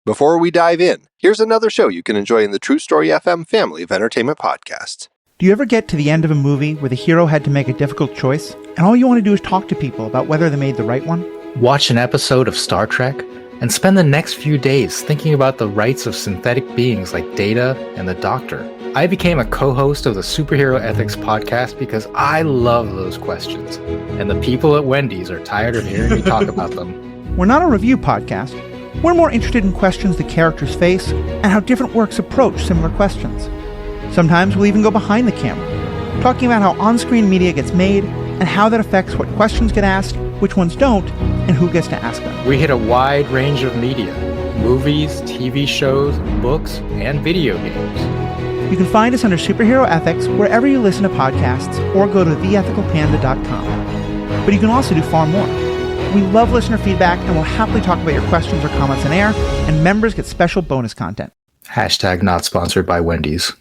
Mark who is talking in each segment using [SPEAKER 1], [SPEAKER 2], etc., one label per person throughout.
[SPEAKER 1] Before we dive in, here's another show you can enjoy in the True Story FM family of entertainment podcasts.
[SPEAKER 2] Do you ever get to the end of a movie where the hero had to make a difficult choice, and all you want to do is talk to people about whether they made the right one?
[SPEAKER 3] Watch an episode of Star Trek and spend the next few days thinking about the rights of synthetic beings like Data and the Doctor. I became a co-host of the Superhero Ethics podcast because I love those questions, and the people at Wendy's are tired of hearing me talk about them.
[SPEAKER 2] We're not a review podcast. We're more interested in questions the characters face and how different works approach similar questions. Sometimes we'll even go behind the camera, talking about how on-screen media gets made and how that affects what questions get asked, which ones don't, and who gets to ask them.
[SPEAKER 3] We hit a wide range of media: movies, TV shows, books, and video games.
[SPEAKER 2] You can find us under Superhero Ethics wherever you listen to podcasts or go to theethicalpanda.com. But you can also do far more. We love listener feedback and will happily talk about your questions or comments on air, and members get special bonus content.
[SPEAKER 3] Hashtag not sponsored by Wendy's.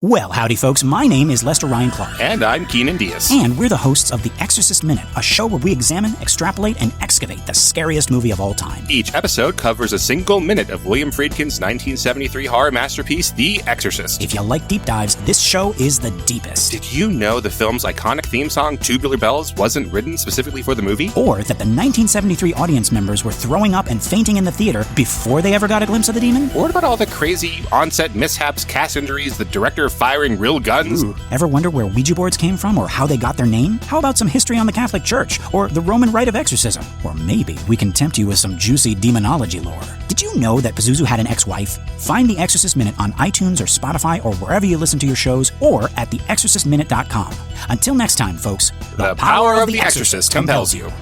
[SPEAKER 4] Well, howdy folks, my name is Lester Ryan Clark.
[SPEAKER 5] And I'm Keenan Diaz.
[SPEAKER 4] And we're the hosts of The Exorcist Minute, a show where we examine, extrapolate, and excavate the scariest movie of all time.
[SPEAKER 5] Each episode covers a single minute of William Friedkin's 1973 horror masterpiece, The Exorcist.
[SPEAKER 4] If you like deep dives, this show is the deepest.
[SPEAKER 5] Did you know the film's iconic theme song, Tubular Bells, wasn't written specifically for the movie?
[SPEAKER 4] Or that the 1973 audience members were throwing up and fainting in the theater before they ever got a glimpse of the demon?
[SPEAKER 5] Or what about all the crazy on-set mishaps, cast injuries, the director firing real guns?
[SPEAKER 4] Ooh. Ever wonder where Ouija boards came from or how they got their name? How about some history on the Catholic Church or the Roman rite of exorcism? Or maybe we can tempt you with some juicy demonology lore. Did you know that Pazuzu had an ex-wife? Find The Exorcist Minute on iTunes or Spotify or wherever you listen to your shows, or at theexorcistminute.com. Until next time, folks,
[SPEAKER 5] the power of The Exorcist compels you.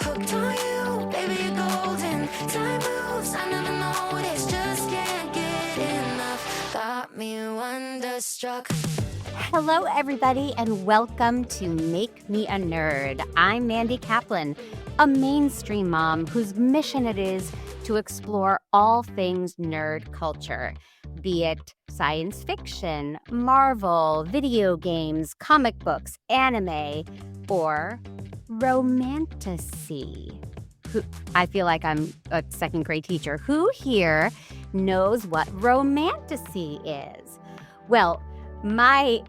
[SPEAKER 6] Hooked on you, baby, you're golden. Time moves, I never noticed, just can't get enough. Got me wonderstruck.
[SPEAKER 7] Hello, everybody, and welcome to Make Me a Nerd. I'm Mandy Kaplan, a mainstream mom whose mission it is to explore all things nerd culture, be it science fiction, Marvel, video games, comic books, anime, or romanticy. I feel like I'm a second grade teacher. Who here knows what romanticy is? Well, my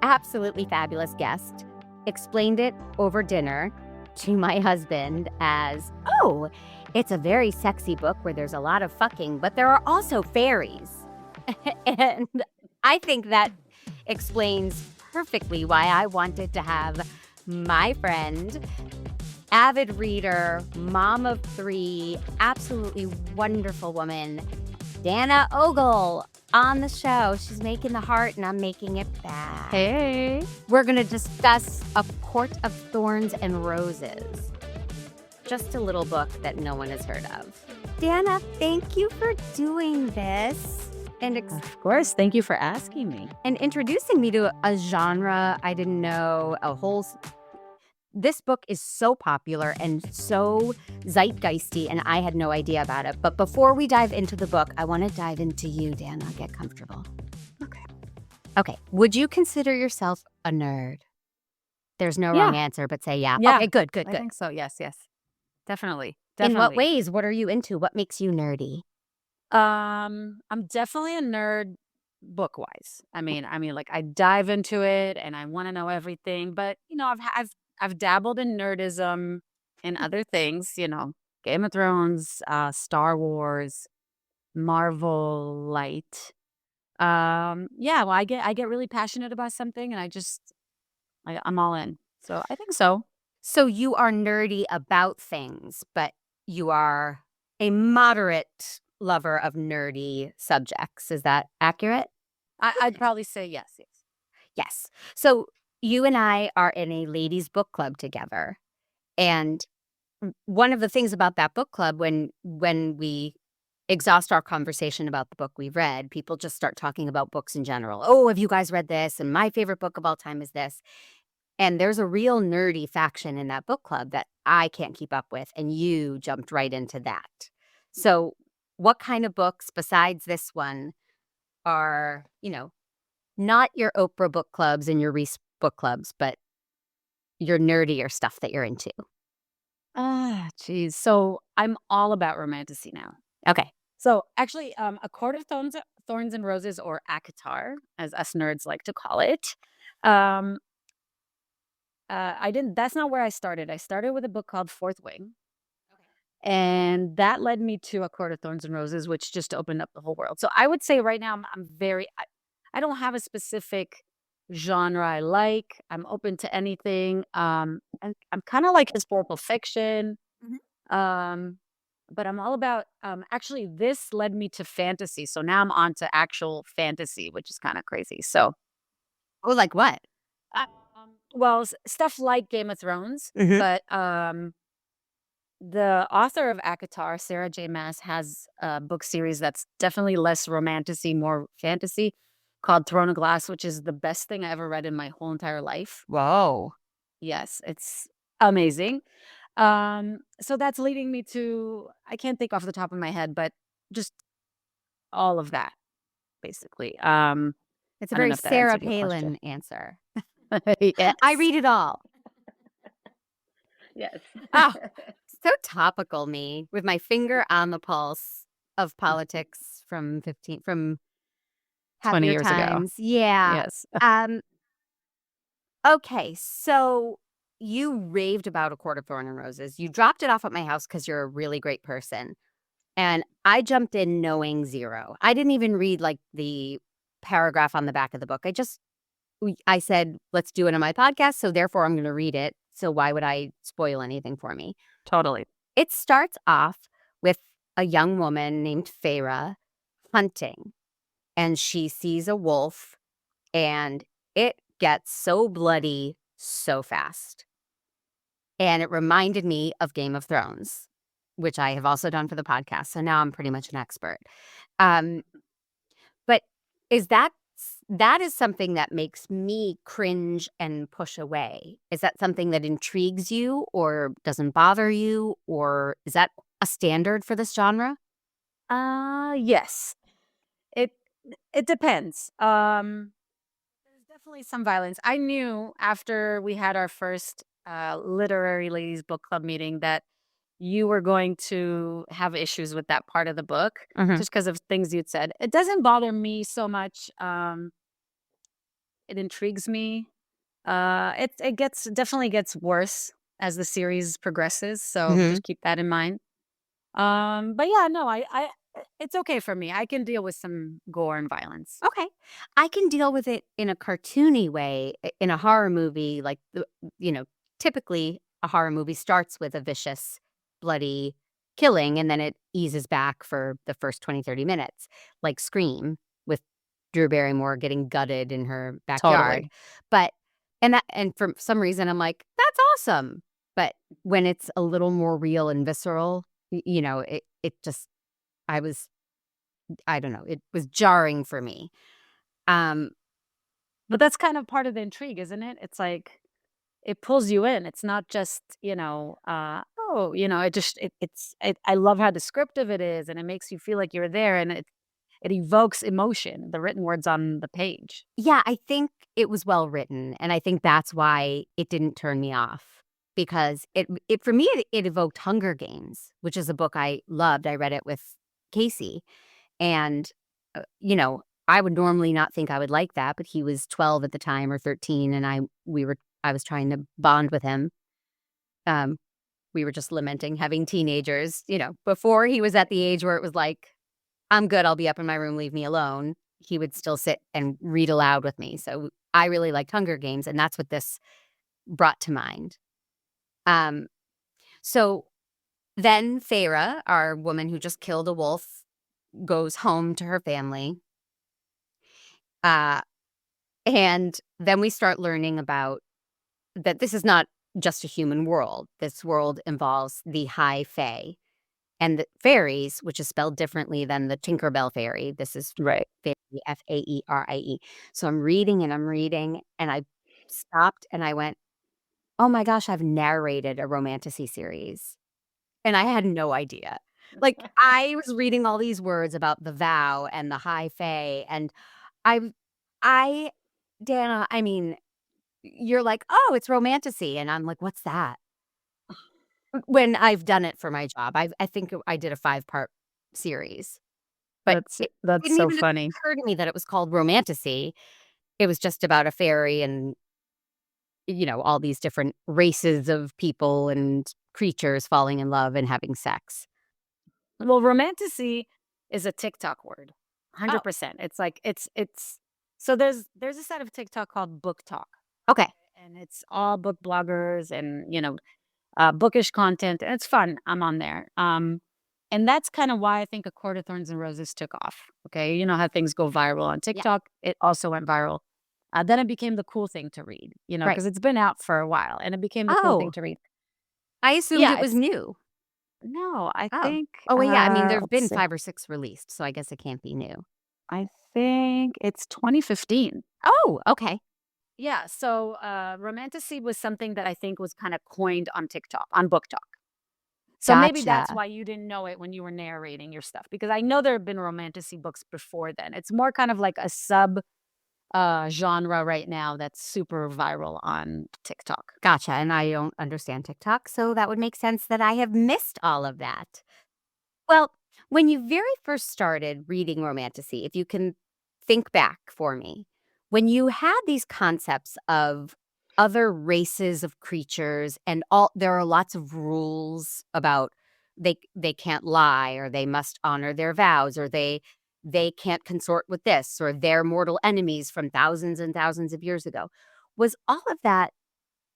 [SPEAKER 7] absolutely fabulous guest explained it over dinner to my husband as, oh, it's a very sexy book where there's a lot of fucking, but there are also fairies. And I think that explains perfectly why I wanted to have my friend, avid reader, mom of 3, absolutely wonderful woman, Dana Ogle, on the show. She's making the heart and I'm making it back.
[SPEAKER 8] Hey.
[SPEAKER 7] We're going to discuss A Court of Thorns and Roses. Just a little book that no one has heard of. Dana, thank you for doing this. And
[SPEAKER 8] of course, thank you for asking me.
[SPEAKER 7] And introducing me to a genre I didn't know, This book is so popular and so zeitgeisty, and I had no idea about it. But before we dive into the book, I want to dive into you, Dana. Get comfortable. Okay. Would you consider yourself a nerd? There's no wrong answer, but say yeah. Okay, good.
[SPEAKER 8] I think so, yes. Definitely.
[SPEAKER 7] In what ways? What are you into? What makes you nerdy?
[SPEAKER 8] I'm definitely a nerd book-wise. I mean, like I dive into it and I want to know everything, but you know, I've dabbled in nerdism and other things, you know, Game of Thrones, Star Wars, Marvel light. Well, I get really passionate about something and I'm all in. So I think so.
[SPEAKER 7] So you are nerdy about things, but you are a moderate lover of nerdy subjects. Is that accurate?
[SPEAKER 8] I'd probably say yes.
[SPEAKER 7] Yes. So you and I are in a ladies' book club together. And one of the things about that book club, when we exhaust our conversation about the book we read, people just start talking about books in general. Oh, have you guys read this? And my favorite book of all time is this. And there's a real nerdy faction in that book club that I can't keep up with. And you jumped right into that. So what kind of books besides this one are, not your Oprah book clubs and your Reese book clubs, but your nerdier stuff that you're into?
[SPEAKER 8] Geez. So I'm all about romanticy now.
[SPEAKER 7] Okay.
[SPEAKER 8] So actually, A Court of Thorns and Roses, or ACOTAR, as us nerds like to call it. Um, I didn't. That's not where I started. I started with a book called Fourth Wing, and that led me to A Court of Thorns and Roses, which just opened up the whole world. So I would say right now I'm very. I don't have a specific genre I like. I'm open to anything. And I'm kind of like historical fiction. Um, but I'm all about. Actually, this led me to fantasy. So now I'm on to actual fantasy, which is kind of crazy. So,
[SPEAKER 7] Oh, like what?
[SPEAKER 8] well, stuff like Game of Thrones,
[SPEAKER 7] Mhm.
[SPEAKER 8] but the author of ACOTAR, Sarah J. Maas, has a book series that's definitely less romantasy, more fantasy, called Throne of Glass, which is the best thing I ever read in my whole entire life.
[SPEAKER 7] Whoa.
[SPEAKER 8] Yes, it's amazing. So that's leading me to, I can't think off the top of my head, but just all of that, basically.
[SPEAKER 7] It's a
[SPEAKER 8] I don't
[SPEAKER 7] very
[SPEAKER 8] know if that
[SPEAKER 7] Sarah
[SPEAKER 8] answered your question.
[SPEAKER 7] Palin answer.
[SPEAKER 8] Yes.
[SPEAKER 7] I read it all.
[SPEAKER 8] Yes.
[SPEAKER 7] Oh, so topical, me, with my finger on the pulse of politics from
[SPEAKER 8] 20
[SPEAKER 7] happier
[SPEAKER 8] years ago.
[SPEAKER 7] times. Yeah.
[SPEAKER 8] Yes.
[SPEAKER 7] Um, okay, so you raved about A Court of Thorn and Roses. You dropped it off at my house because you're a really great person. And I jumped in knowing zero. I didn't even read like the paragraph on the back of the book. I said, let's do it on my podcast. So therefore I'm going to read it. So why would I spoil anything for me?
[SPEAKER 8] Totally.
[SPEAKER 7] It starts off with a young woman named Faerie hunting, and she sees a wolf, and it gets so bloody so fast. And it reminded me of Game of Thrones, which I have also done for the podcast. So now I'm pretty much an expert. But that is something that makes me cringe and push away. Is that something that intrigues you or doesn't bother you, or is that a standard for this genre?
[SPEAKER 8] Yes. It it depends. There's definitely some violence. I knew after we had our first literary ladies book club meeting that you were going to have issues with that part of the book
[SPEAKER 7] Mhm.
[SPEAKER 8] just because of things you'd said. It doesn't bother me so much. It intrigues me. It definitely gets worse as the series progresses, so
[SPEAKER 7] Mhm.
[SPEAKER 8] just keep that in mind. But yeah, no, it's okay for me. I can deal with some gore and violence.
[SPEAKER 7] Okay. I can deal with it in a cartoony way. In a horror movie, like, typically a horror movie starts with a vicious, bloody killing, and then it eases back for the first 20, 30 minutes, like Scream with Drew Barrymore getting gutted in her backyard.
[SPEAKER 8] Totally.
[SPEAKER 7] But, and for some reason, I'm like, that's awesome. But when it's a little more real and visceral, it just, I was, I don't know, it was jarring for me.
[SPEAKER 8] But that's kind of part of the intrigue, isn't it? It's like it pulls you in. It's not just, I love how descriptive it is, and it makes you feel like you're there, and it evokes emotion, the written words on the page.
[SPEAKER 7] Yeah, I think it was well written, and I think that's why it didn't turn me off, because it for me, it evoked Hunger Games, which is a book I loved. I read it with Casey, and, I would normally not think I would like that, but he was 12 at the time, or 13, and I was trying to bond with him. We were just lamenting having teenagers, before he was at the age where it was like, "I'm good, I'll be up in my room, leave me alone." He would still sit and read aloud with me, so I really liked Hunger Games, and that's what this brought to mind. Um, so then Feyre, our woman who just killed a wolf, goes home to her family. Uh, and then we start learning about that this is not just a human world. This world involves the high fae and the fairies, which is spelled differently than the Tinkerbell fairy. This is
[SPEAKER 8] Right.
[SPEAKER 7] fairy, Faerie. So I'm reading, and I stopped and I went, oh my gosh, I've narrated a romanticy series. And I had no idea. Like, I was reading all these words about the vow and the high fae, and I I Dana, I mean, you're like, oh, it's romanticy. And I'm like, what's that? When I've done it for my job. I think I did a 5-part series. But it
[SPEAKER 8] That's
[SPEAKER 7] didn't
[SPEAKER 8] so
[SPEAKER 7] even
[SPEAKER 8] funny.
[SPEAKER 7] occur to me that it was called romanticy. It was just about a fairy and, all these different races of people and creatures falling in love and having sex.
[SPEAKER 8] Well, romanticy is a TikTok word.
[SPEAKER 7] Oh,
[SPEAKER 8] 100%. It's like it's so there's a set of TikTok called BookTok,
[SPEAKER 7] okay.
[SPEAKER 8] and it's all book bloggers and, bookish content, and it's fun. I'm on there. And that's kind of why I think A Court of Thorns and Roses took off. Okay. You know how things go viral on
[SPEAKER 7] Yeah.
[SPEAKER 8] TikTok? It also went viral. Then it became the cool thing to read,
[SPEAKER 7] Right.
[SPEAKER 8] because it's been out for a while and it became the cool thing
[SPEAKER 7] Oh,
[SPEAKER 8] to read.
[SPEAKER 7] I assumed
[SPEAKER 8] Yeah,
[SPEAKER 7] it was
[SPEAKER 8] it's
[SPEAKER 7] new.
[SPEAKER 8] no, I
[SPEAKER 7] Oh.
[SPEAKER 8] think
[SPEAKER 7] Oh, well, yeah. I mean, there have
[SPEAKER 8] let's
[SPEAKER 7] been
[SPEAKER 8] see.
[SPEAKER 7] 5 or 6 released, so I guess it can't be new.
[SPEAKER 8] I think it's 2015.
[SPEAKER 7] Oh, okay.
[SPEAKER 8] Yeah, so romanticy was something that I think was kind of coined on TikTok, on BookTok. So maybe that's
[SPEAKER 7] Gotcha.
[SPEAKER 8] why you didn't know it when you were narrating your stuff, because I know there have been romanticy books before then. It's more kind of like a sub genre right now that's super viral on TikTok.
[SPEAKER 7] Gotcha. And I don't understand TikTok, so that would make sense that I have missed all of that. Well, when you very first started reading romanticy, if you can think back for me, when you had these concepts of other races of creatures and all there are lots of rules about they can't lie or they must honor their vows or they can't consort with this or they're mortal enemies from thousands and thousands of years ago. Was all of that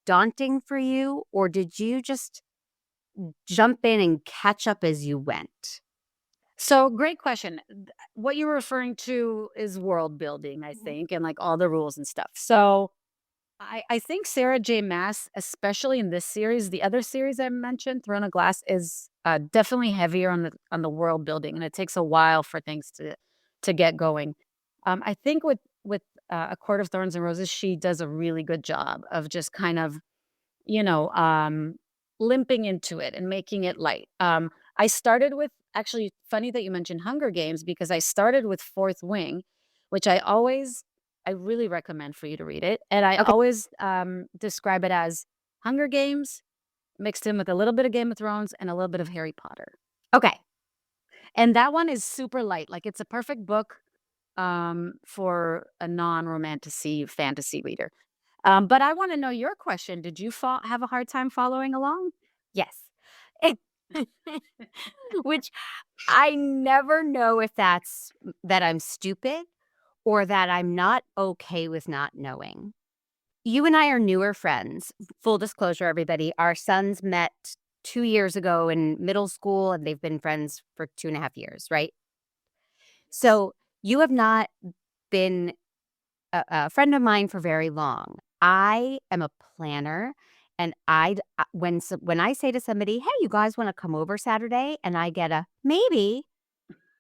[SPEAKER 7] daunting for you or did you just jump in and catch up as you went?
[SPEAKER 8] So great question. What you're referring to is world building, I think, and like all the rules and stuff. So I think Sarah J. Maas, especially in this series, the other series I mentioned, Throne of Glass, is definitely heavier on the world building, and it takes a while for things to get going. I think with A Court of Thorns and Roses, she does a really good job of just kind of you know, um, limping into it and making it light. I started with actually funny that you mentioned Hunger Games because I started with Fourth Wing, which I really recommend for you to read it. And I
[SPEAKER 7] Okay.
[SPEAKER 8] always describe it as Hunger Games mixed in with a little bit of Game of Thrones and a little bit of Harry Potter.
[SPEAKER 7] Okay.
[SPEAKER 8] And that one is super light. Like it's a perfect book for a non-romantasy fantasy reader. But I want to know your question. Did you have a hard time following along?
[SPEAKER 7] Yes. Which I never know if that's that I'm stupid or that I'm not okay with not knowing. You and I are newer friends. Full disclosure, everybody. Our sons met 2 years ago in middle school, and they've been friends for 2.5 years, right? So you have not been a friend of mine for very long. I am a planner, and when I say to somebody, "Hey, you guys want to come over Saturday?" and I get a maybe,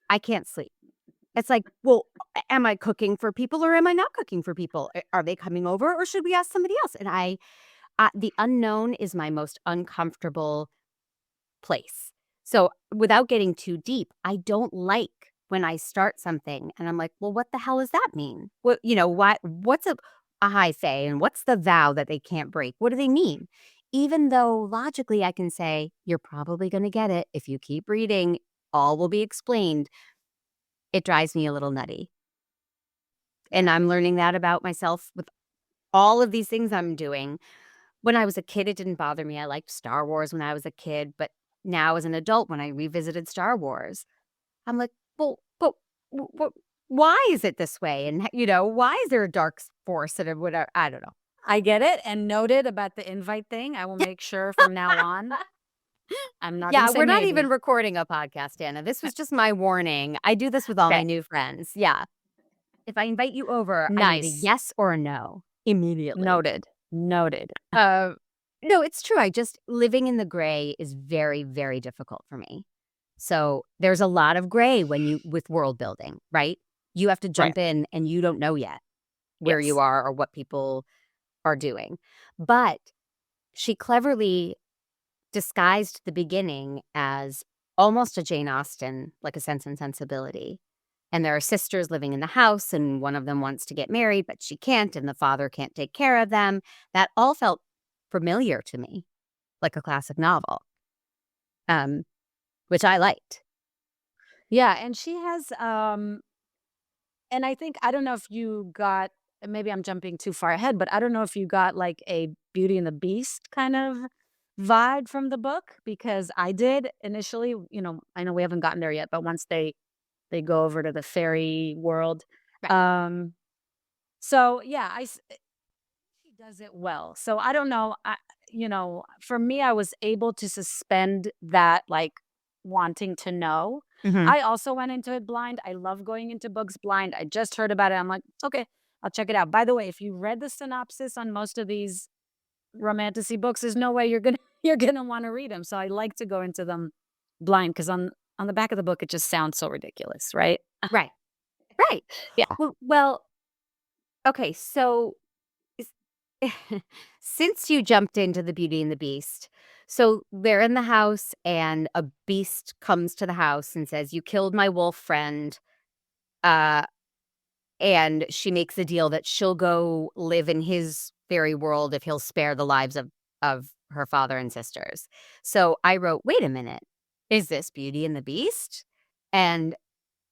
[SPEAKER 7] I can't sleep. It's like, well, am I cooking for people or am I not cooking for people? Are they coming over or should we ask somebody else? And the unknown is my most uncomfortable place. So without getting too deep, I don't like when I start something and I'm like, well, what the hell does that mean? What's a high fae and what's the vow that they can't break? What do they mean? Even though logically I can say, you're probably going to get it. If you keep reading, all will be explained. It drives me a little nutty. And I'm learning that about myself with all of these things I'm doing. When I was a kid, it didn't bother me. I liked Star Wars when I was a kid, but now as an adult, when I revisited Star Wars, I'm like, well, but why is it this way? And, why is there a dark force and whatever? I don't know.
[SPEAKER 8] I get it and noted about the invite thing. I will make sure from now on I'm not
[SPEAKER 7] Yeah,
[SPEAKER 8] gonna say
[SPEAKER 7] we're not
[SPEAKER 8] maybe.
[SPEAKER 7] even recording a podcast, Anna. This was just my warning. I do this with all my
[SPEAKER 8] Okay.
[SPEAKER 7] new friends. Yeah. If I invite you over, I need a
[SPEAKER 8] Nice.
[SPEAKER 7] yes or a no immediately.
[SPEAKER 8] Noted. Noted.
[SPEAKER 7] No, it's true. I just living in the gray is very, very difficult for me. So there's a lot of gray with world building, right? You have to jump in and you don't know yet where you
[SPEAKER 8] Yes.
[SPEAKER 7] are or what people are doing. But she cleverly disguised the beginning as almost a Jane Austen, like a Sense and Sensibility. And there are sisters living in the house, and one of them wants to get married, but she can't, and the father can't take care of them. That all felt familiar to me, like a classic novel, which I liked.
[SPEAKER 8] Yeah, and she has and I think I don't know if you got maybe I'm jumping too far ahead, but I don't know if you got like a Beauty and the Beast kind of vibe from the book because I did initially, I know we haven't gotten there yet, but once they go over to the fairy world.
[SPEAKER 7] Right.
[SPEAKER 8] So yeah, she does it well. So I don't know, for me I was able to suspend that like wanting to know. I also went into it blind. I love going into books blind. I just heard about it. I'm like, okay, I'll check it out. By the way, if you read the synopsis on most of these romanticy books, there's no way you're gonna you're gonna want to read them. So I like to go into them blind because on the back of the book it just sounds so ridiculous, right?
[SPEAKER 7] Right. Right.
[SPEAKER 8] Yeah.
[SPEAKER 7] Well, okay, so since you jumped into the Beauty and the Beast, so they're in the house and a beast comes to the house and says, "You killed my wolf friend." Uh, and she makes a deal that she'll go live in his fairy world if he'll spare the lives of her father and sisters. So I wrote, wait a minute, is this Beauty and the Beast? And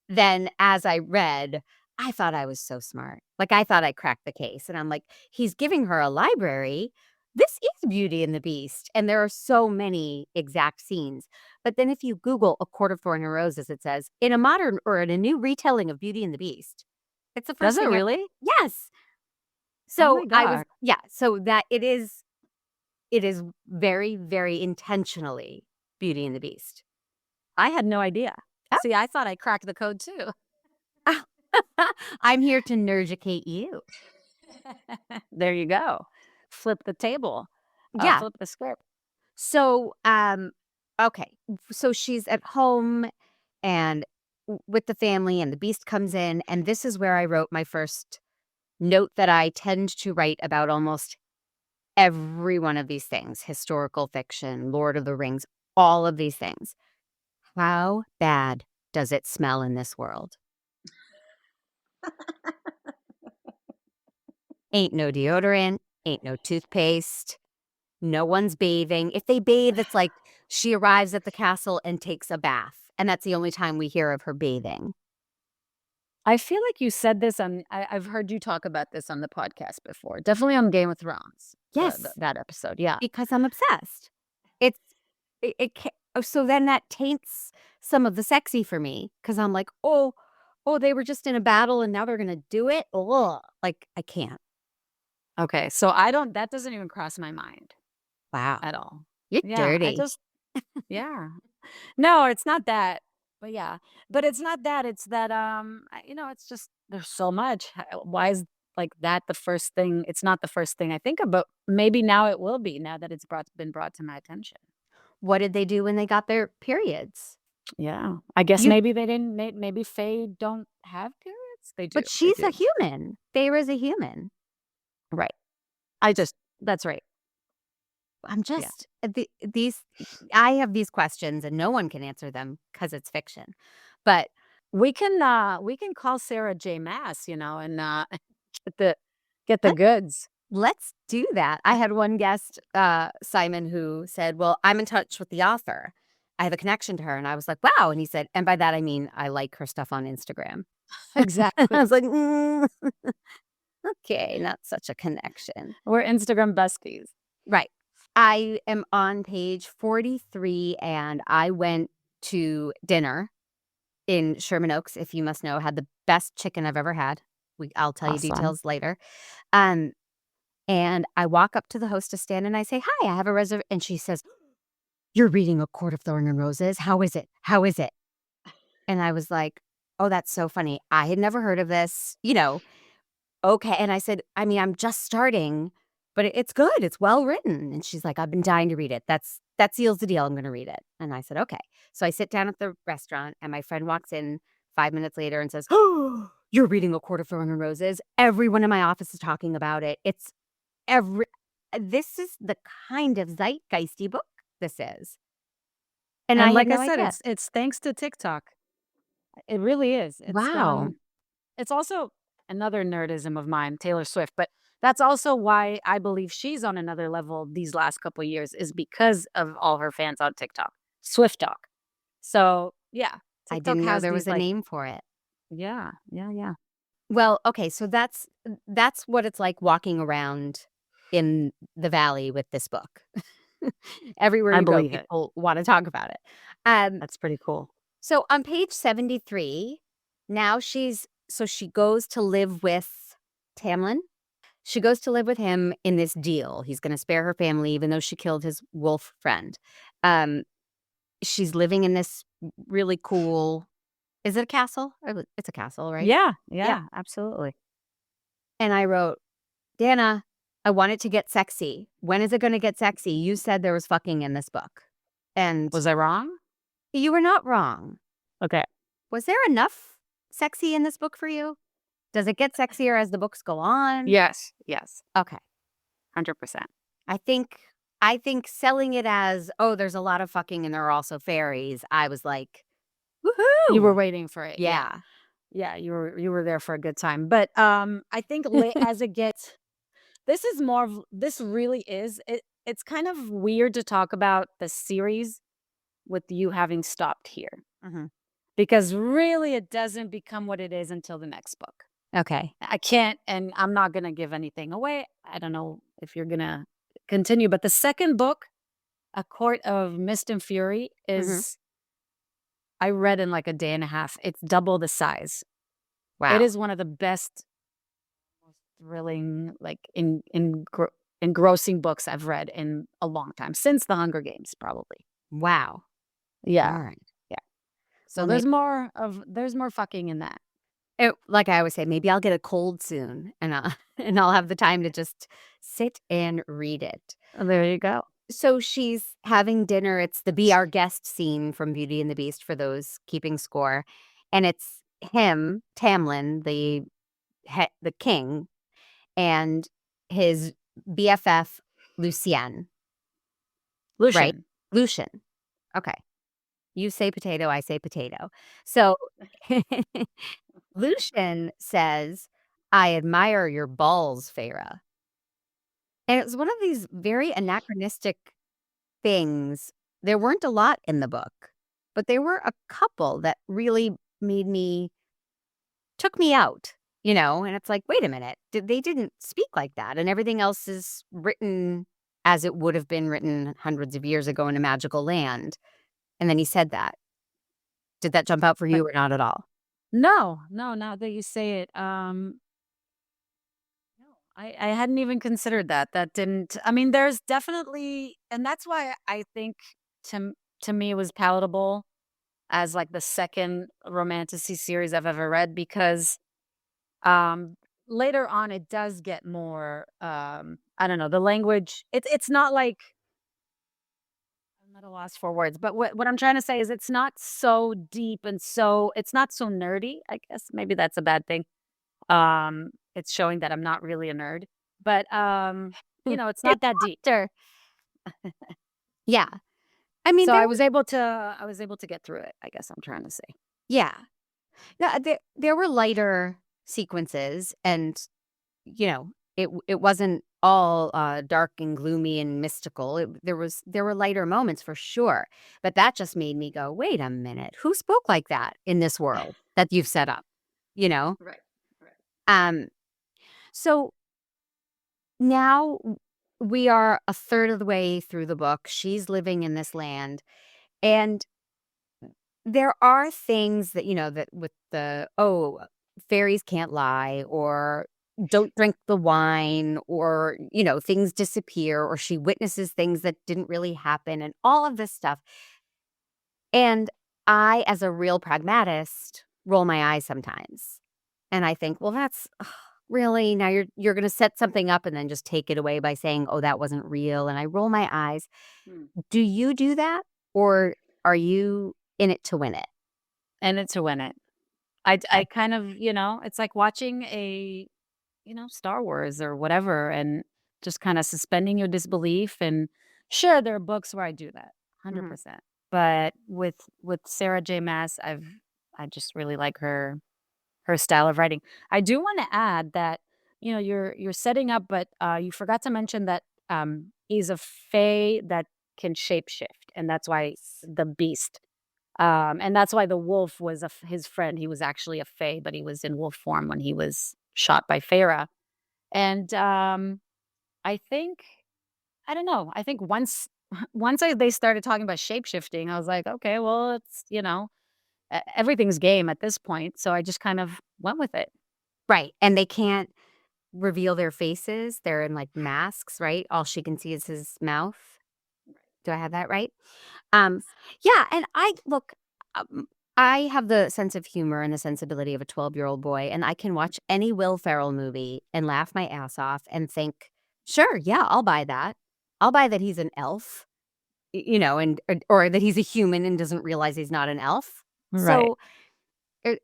[SPEAKER 7] then as I read, I thought I was so smart. Like, I thought I cracked the case. And I'm like, he's giving her a library. This is Beauty and the Beast. And there are so many exact scenes. But then if you Google A Court of Thorns and Roses, it says, in a modern or in a new retelling of Beauty and the Beast. It's the first
[SPEAKER 8] Does it
[SPEAKER 7] thing
[SPEAKER 8] really?
[SPEAKER 7] Yes.
[SPEAKER 8] Oh
[SPEAKER 7] So
[SPEAKER 8] my
[SPEAKER 7] I was,
[SPEAKER 8] God.
[SPEAKER 7] yeah. So that it is very, very intentionally Beauty and the Beast.
[SPEAKER 8] I had no idea.
[SPEAKER 7] Oh.
[SPEAKER 8] See, I thought I cracked the code too.
[SPEAKER 7] I'm here to nerducate you.
[SPEAKER 8] There you go. Flip the table.
[SPEAKER 7] Yeah.
[SPEAKER 8] Flip the script.
[SPEAKER 7] So, okay. So she's at home and with the family, and the beast comes in, and this is where I wrote my first note that I tend to write about almost every one of these things: historical fiction, Lord of the Rings, all of these things. How bad does it smell in this world? Ain't no deodorant, ain't no toothpaste, no one's bathing. If they bathe, it's like she arrives at the castle and takes a bath, and that's the only time we hear of her bathing.
[SPEAKER 8] I feel like you said this I've heard you talk about this on the podcast before. Definitely on Game of Thrones.
[SPEAKER 7] Yes.
[SPEAKER 8] That episode. Yeah.
[SPEAKER 7] Because I'm obsessed. So then that taints some of the sexy for me, because I'm like, oh, they were just in a battle and now they're gonna do it. Ugh. Like, I can't.
[SPEAKER 8] Okay. So that doesn't even cross my mind
[SPEAKER 7] Wow.
[SPEAKER 8] at all.
[SPEAKER 7] You're
[SPEAKER 8] Yeah.
[SPEAKER 7] dirty.
[SPEAKER 8] Yeah. No, it's not that. But yeah. But it's not that. It's that it's just there's so much. Why is like that the first thing? It's not the first thing I think of, but maybe now it will be now that it's been brought to my attention.
[SPEAKER 7] What did they do when they got their periods?
[SPEAKER 8] Yeah. I guess
[SPEAKER 7] You-
[SPEAKER 8] maybe they didn't maybe Fae don't have periods. They do.
[SPEAKER 7] But
[SPEAKER 8] they
[SPEAKER 7] she's a
[SPEAKER 8] do.
[SPEAKER 7] human. Feyre's a human.
[SPEAKER 8] Right. That's right.
[SPEAKER 7] I'm just these. I have these questions, and no one can answer them because it's fiction. But
[SPEAKER 8] We can call Sarah J. Maas, and get the goods.
[SPEAKER 7] let's do that. I had one guest, Simon, who said, "Well, I'm in touch with the author. I have a connection to her," and I was like, "Wow!" And he said, "And by that I mean I like her stuff on Instagram."
[SPEAKER 8] Exactly.
[SPEAKER 7] I was like, "Okay, not such a connection."
[SPEAKER 8] We're Instagram besties.
[SPEAKER 7] Right. I am on page 43, and I went to dinner in Sherman Oaks, if you must know, had the best chicken I've ever had. I'll tell you
[SPEAKER 8] Awesome.
[SPEAKER 7] details later. And I walk up to the hostess stand and I say, "Hi, I have a reservation." And she says, "You're reading A Court of Thorns and Roses. How is it? How is it?" And I was like, "Oh, that's so funny. I had never heard of this, Okay. And I said, "I mean, I'm just starting, but it's good. It's well written." And she's like, "I've been dying to read it. That seals the deal. I'm going to read it." And I said, "Okay." So I sit down at the restaurant, and my friend walks in 5 minutes later and says, "Oh, you're reading A Court of Thorns and Roses. Everyone in my office is talking about it. This is the kind of zeitgeisty book this is." And I
[SPEAKER 8] like
[SPEAKER 7] had no
[SPEAKER 8] I said,
[SPEAKER 7] idea.
[SPEAKER 8] it's thanks to TikTok. It really is.
[SPEAKER 7] Wow.
[SPEAKER 8] It's also another nerdism of mine, Taylor Swift, but that's also why I believe she's on another level these last couple of years is because of all her fans on TikTok. Swift talk. So, yeah,
[SPEAKER 7] I
[SPEAKER 8] TikTok
[SPEAKER 7] didn't know
[SPEAKER 8] has
[SPEAKER 7] there was
[SPEAKER 8] these
[SPEAKER 7] a
[SPEAKER 8] like
[SPEAKER 7] name for it.
[SPEAKER 8] yeah, yeah, yeah.
[SPEAKER 7] Well, okay, so that's what it's like walking around in the valley with this book. Everywhere
[SPEAKER 8] I
[SPEAKER 7] you go,
[SPEAKER 8] believe it.
[SPEAKER 7] people want to talk about it.
[SPEAKER 8] That's pretty cool.
[SPEAKER 7] So on page 73, now she goes to live with Tamlin. She goes to live with him in this deal. He's going to spare her family, even though she killed his wolf friend. Um, she's living in this really cool. Is it a castle? It's a castle, right?
[SPEAKER 8] Yeah,
[SPEAKER 7] Yeah.
[SPEAKER 8] yeah, absolutely.
[SPEAKER 7] And I wrote, Dana, I want it to get sexy. When is it going to get sexy? You said there was fucking in this book. And
[SPEAKER 8] Was I wrong?
[SPEAKER 7] you were not wrong.
[SPEAKER 8] Okay.
[SPEAKER 7] Was there enough sexy in this book for you? Does it get sexier as the books go on?
[SPEAKER 8] Yes, yes,
[SPEAKER 7] Okay.
[SPEAKER 8] 100%.
[SPEAKER 7] I think selling it as, oh, there's a lot of fucking and there are also fairies, I was like, woohoo.
[SPEAKER 8] You were waiting for it.
[SPEAKER 7] Yeah.
[SPEAKER 8] Yeah, you were there for a good time. But I think as it gets this is more of this really is it's kind of weird to talk about the series with you having stopped here.
[SPEAKER 7] Mhm.
[SPEAKER 8] Because really it doesn't become what it is until the next book.
[SPEAKER 7] Okay.
[SPEAKER 8] I can't and I'm not going to give anything away. I don't know if you're going to continue, but the second book, A Court of Mist and Fury is I read in like a day and a half. It's double the size.
[SPEAKER 7] Wow.
[SPEAKER 8] It is one of the best, most thrilling, like engrossing books I've read in a long time, since The Hunger Games, probably.
[SPEAKER 7] Wow.
[SPEAKER 8] Yeah,
[SPEAKER 7] All right.
[SPEAKER 8] yeah. So
[SPEAKER 7] Well,
[SPEAKER 8] there's more fucking in that.
[SPEAKER 7] like I always say, maybe I'll get a cold soon and and I'll have the time to just sit and read it.
[SPEAKER 8] There you go.
[SPEAKER 7] So she's having dinner. It's the Be Our Guest scene from Beauty and the Beast for those keeping score. And it's him, Tamlin, the king, and his BFF, Lucien.
[SPEAKER 8] Lucian.
[SPEAKER 7] Right? Lucian. Okay. You say potato, I say potato. So Lucian says, I admire your balls, Feyre. And it was one of these very anachronistic things. There weren't a lot in the book, but there were a couple that really took me out, and it's like, wait a minute, they didn't speak like that. And everything else is written as it would have been written hundreds of years ago in a magical land. And then he said that. Did that jump out for you or not at all?
[SPEAKER 8] No, now that you say it, no, I hadn't even considered that. That didn't. I mean, there's definitely, and that's why I think to me it was palatable as like the second romanticy series I've ever read because later on it does get more. I don't know the language. It's not like I'm at a loss for words, but what I'm trying to say is it's not so deep and it's not so nerdy. I guess maybe that's a bad thing. It's showing that I'm not really a nerd, but it's not that deep.
[SPEAKER 7] Sure. Yeah. I mean,
[SPEAKER 8] So I was able to get through it, I guess I'm trying to say.
[SPEAKER 7] yeah. No, there were lighter sequences, and it wasn't all dark and gloomy and mystical. There were lighter moments for sure, but that just made me go, wait a minute, who spoke like that in this world that you've set up?
[SPEAKER 8] Right.
[SPEAKER 7] So now we are a third of the way through the book. She's living in this land, and there are things that, that with fairies can't lie, or don't drink the wine, or, things disappear, or she witnesses things that didn't really happen, and all of this stuff. And I, as a real pragmatist, roll my eyes sometimes. And I think, well, that's really, now you're going to set something up and then just take it away by saying, oh, that wasn't real. And I roll my eyes. Do you do that? Or are you in it to win it?
[SPEAKER 8] And it's to win it. I kind of, it's like watching a, Star Wars or whatever, and just kind of suspending your disbelief. And sure, there are books where I do that, 100%. But with Sarah J. Maas, I just really like her style of writing. I do want to add that you're setting up, but you forgot to mention that he's a fae that can shapeshift, and that's why the beast, and that's why the wolf was his friend. He was actually a fae, but he was in wolf form when he was shot by Faerie. And I think I don't know. I think they started talking about shapeshifting, I was like, okay, well, it's everything's game at this point, so I just kind of went with it.
[SPEAKER 7] Right. And they can't reveal their faces. They're in like masks, right? All she can see is his mouth. Do I have that right? Um, yeah, and I have the sense of humor and the sensibility of a 12-year-old boy, and I can watch any Will Ferrell movie and laugh my ass off and think, sure, yeah, I'll buy that. I'll buy that he's an elf, and or that he's a human and doesn't realize he's not an elf.
[SPEAKER 8] Right.
[SPEAKER 7] So,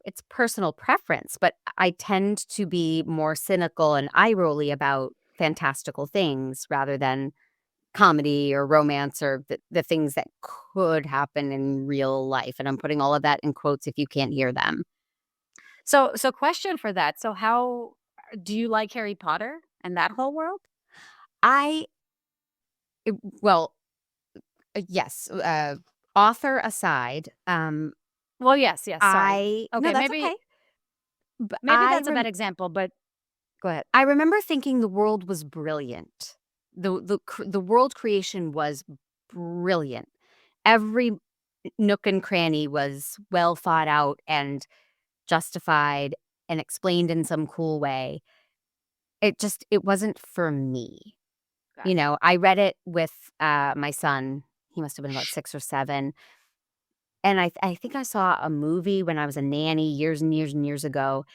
[SPEAKER 7] it's personal preference, but I tend to be more cynical and eye-rolly about fantastical things rather than comedy or romance or the things that could happen in real life. And I'm putting all of that in quotes if you can't hear them.
[SPEAKER 8] So question for that. So how do you like Harry Potter and that whole world?
[SPEAKER 7] Well, yes, author aside,
[SPEAKER 8] Well, yes, sorry.
[SPEAKER 7] no,
[SPEAKER 8] Okay,
[SPEAKER 7] that's
[SPEAKER 8] maybe
[SPEAKER 7] okay. But
[SPEAKER 8] maybe that's a bad example, but go ahead.
[SPEAKER 7] I remember thinking the world was brilliant. The world creation was brilliant. Every nook and cranny was well thought out and justified and explained in some cool way. It wasn't for me.
[SPEAKER 8] Gotcha.
[SPEAKER 7] I read it with my son. He must have been about 6 or 7. And I think I saw a movie when I was a nanny years and years and years ago.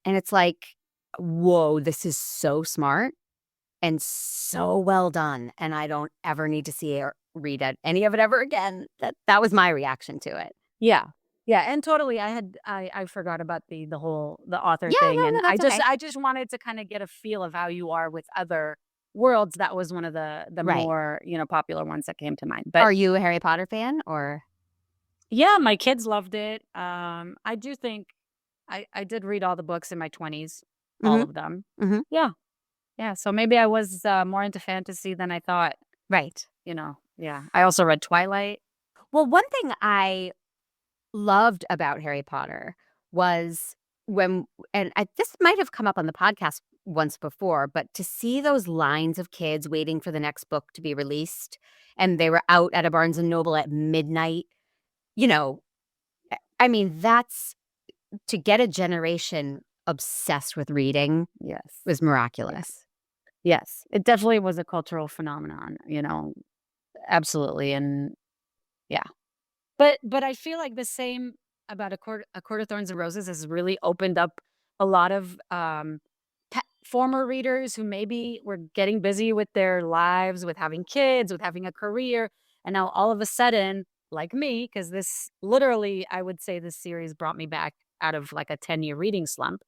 [SPEAKER 7] And it's like, whoa, this is so smart and so well done. And I don't ever need to see or read any of it ever again. That was my reaction to it.
[SPEAKER 8] Yeah. Yeah, and totally I forgot about the author
[SPEAKER 7] Yeah,
[SPEAKER 8] thing,
[SPEAKER 7] no,
[SPEAKER 8] and
[SPEAKER 7] no, that's okay.
[SPEAKER 8] I just wanted to kind of get a feel of how you are with other worlds. That was one of the
[SPEAKER 7] Right.
[SPEAKER 8] more, popular ones that came to mind.
[SPEAKER 7] Are
[SPEAKER 8] But
[SPEAKER 7] you a Harry Potter fan or?
[SPEAKER 8] yeah, my kids loved it. I do think I did read all the books in my 20s, all
[SPEAKER 7] Mhm,
[SPEAKER 8] of them.
[SPEAKER 7] mhm.
[SPEAKER 8] Yeah. Yeah, so maybe I was more into fantasy than I thought,
[SPEAKER 7] Right.
[SPEAKER 8] Yeah. I also read Twilight.
[SPEAKER 7] Well, one thing I loved about Harry Potter was this might have come up on the podcast once before, but to see those lines of kids waiting for the next book to be released, and they were out at a Barnes and Noble at midnight, you know, I mean, that's to get a generation obsessed with reading
[SPEAKER 8] Yes.
[SPEAKER 7] was miraculous.
[SPEAKER 8] Yes. It definitely was a cultural phenomenon, absolutely, and yeah. But I feel like the same about A Court of Thorns and Roses has really opened up a lot of former readers who maybe were getting busy with their lives, with having kids, with having a career, and now all of a sudden, like me, because this literally, I would say this series brought me back out of like a 10-year reading slump.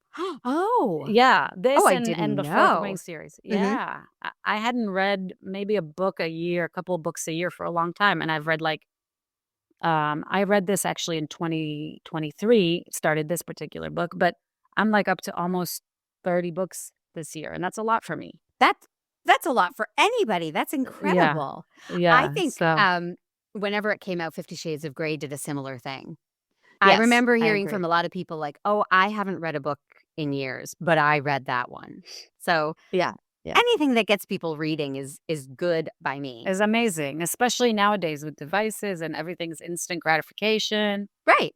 [SPEAKER 7] Oh.
[SPEAKER 8] Yeah,
[SPEAKER 7] Oh,
[SPEAKER 8] this
[SPEAKER 7] I
[SPEAKER 8] and
[SPEAKER 7] didn't
[SPEAKER 8] the Fourth Wing
[SPEAKER 7] know.
[SPEAKER 8] series.
[SPEAKER 7] Mhm.
[SPEAKER 8] Yeah, I hadn't read maybe a book a year, a couple of books a year for a long time, and I've read like I read this actually in 2023, started this particular book, but I'm like up to almost 30 books this year, and that's a lot for me.
[SPEAKER 7] That's a lot for anybody. That's
[SPEAKER 8] Yeah.
[SPEAKER 7] incredible. I
[SPEAKER 8] Yeah.
[SPEAKER 7] think,
[SPEAKER 8] So,
[SPEAKER 7] whenever it came out, 50 Shades of Grey did a similar thing. I
[SPEAKER 8] yes,
[SPEAKER 7] remember
[SPEAKER 8] I
[SPEAKER 7] hearing
[SPEAKER 8] agree.
[SPEAKER 7] from a lot of people like, "Oh, I haven't read a book in years, but I read that one." So,
[SPEAKER 8] Yeah. Yeah.
[SPEAKER 7] anything that gets people reading is good by me.
[SPEAKER 8] It's amazing, especially nowadays with devices and everything's instant gratification.
[SPEAKER 7] Right.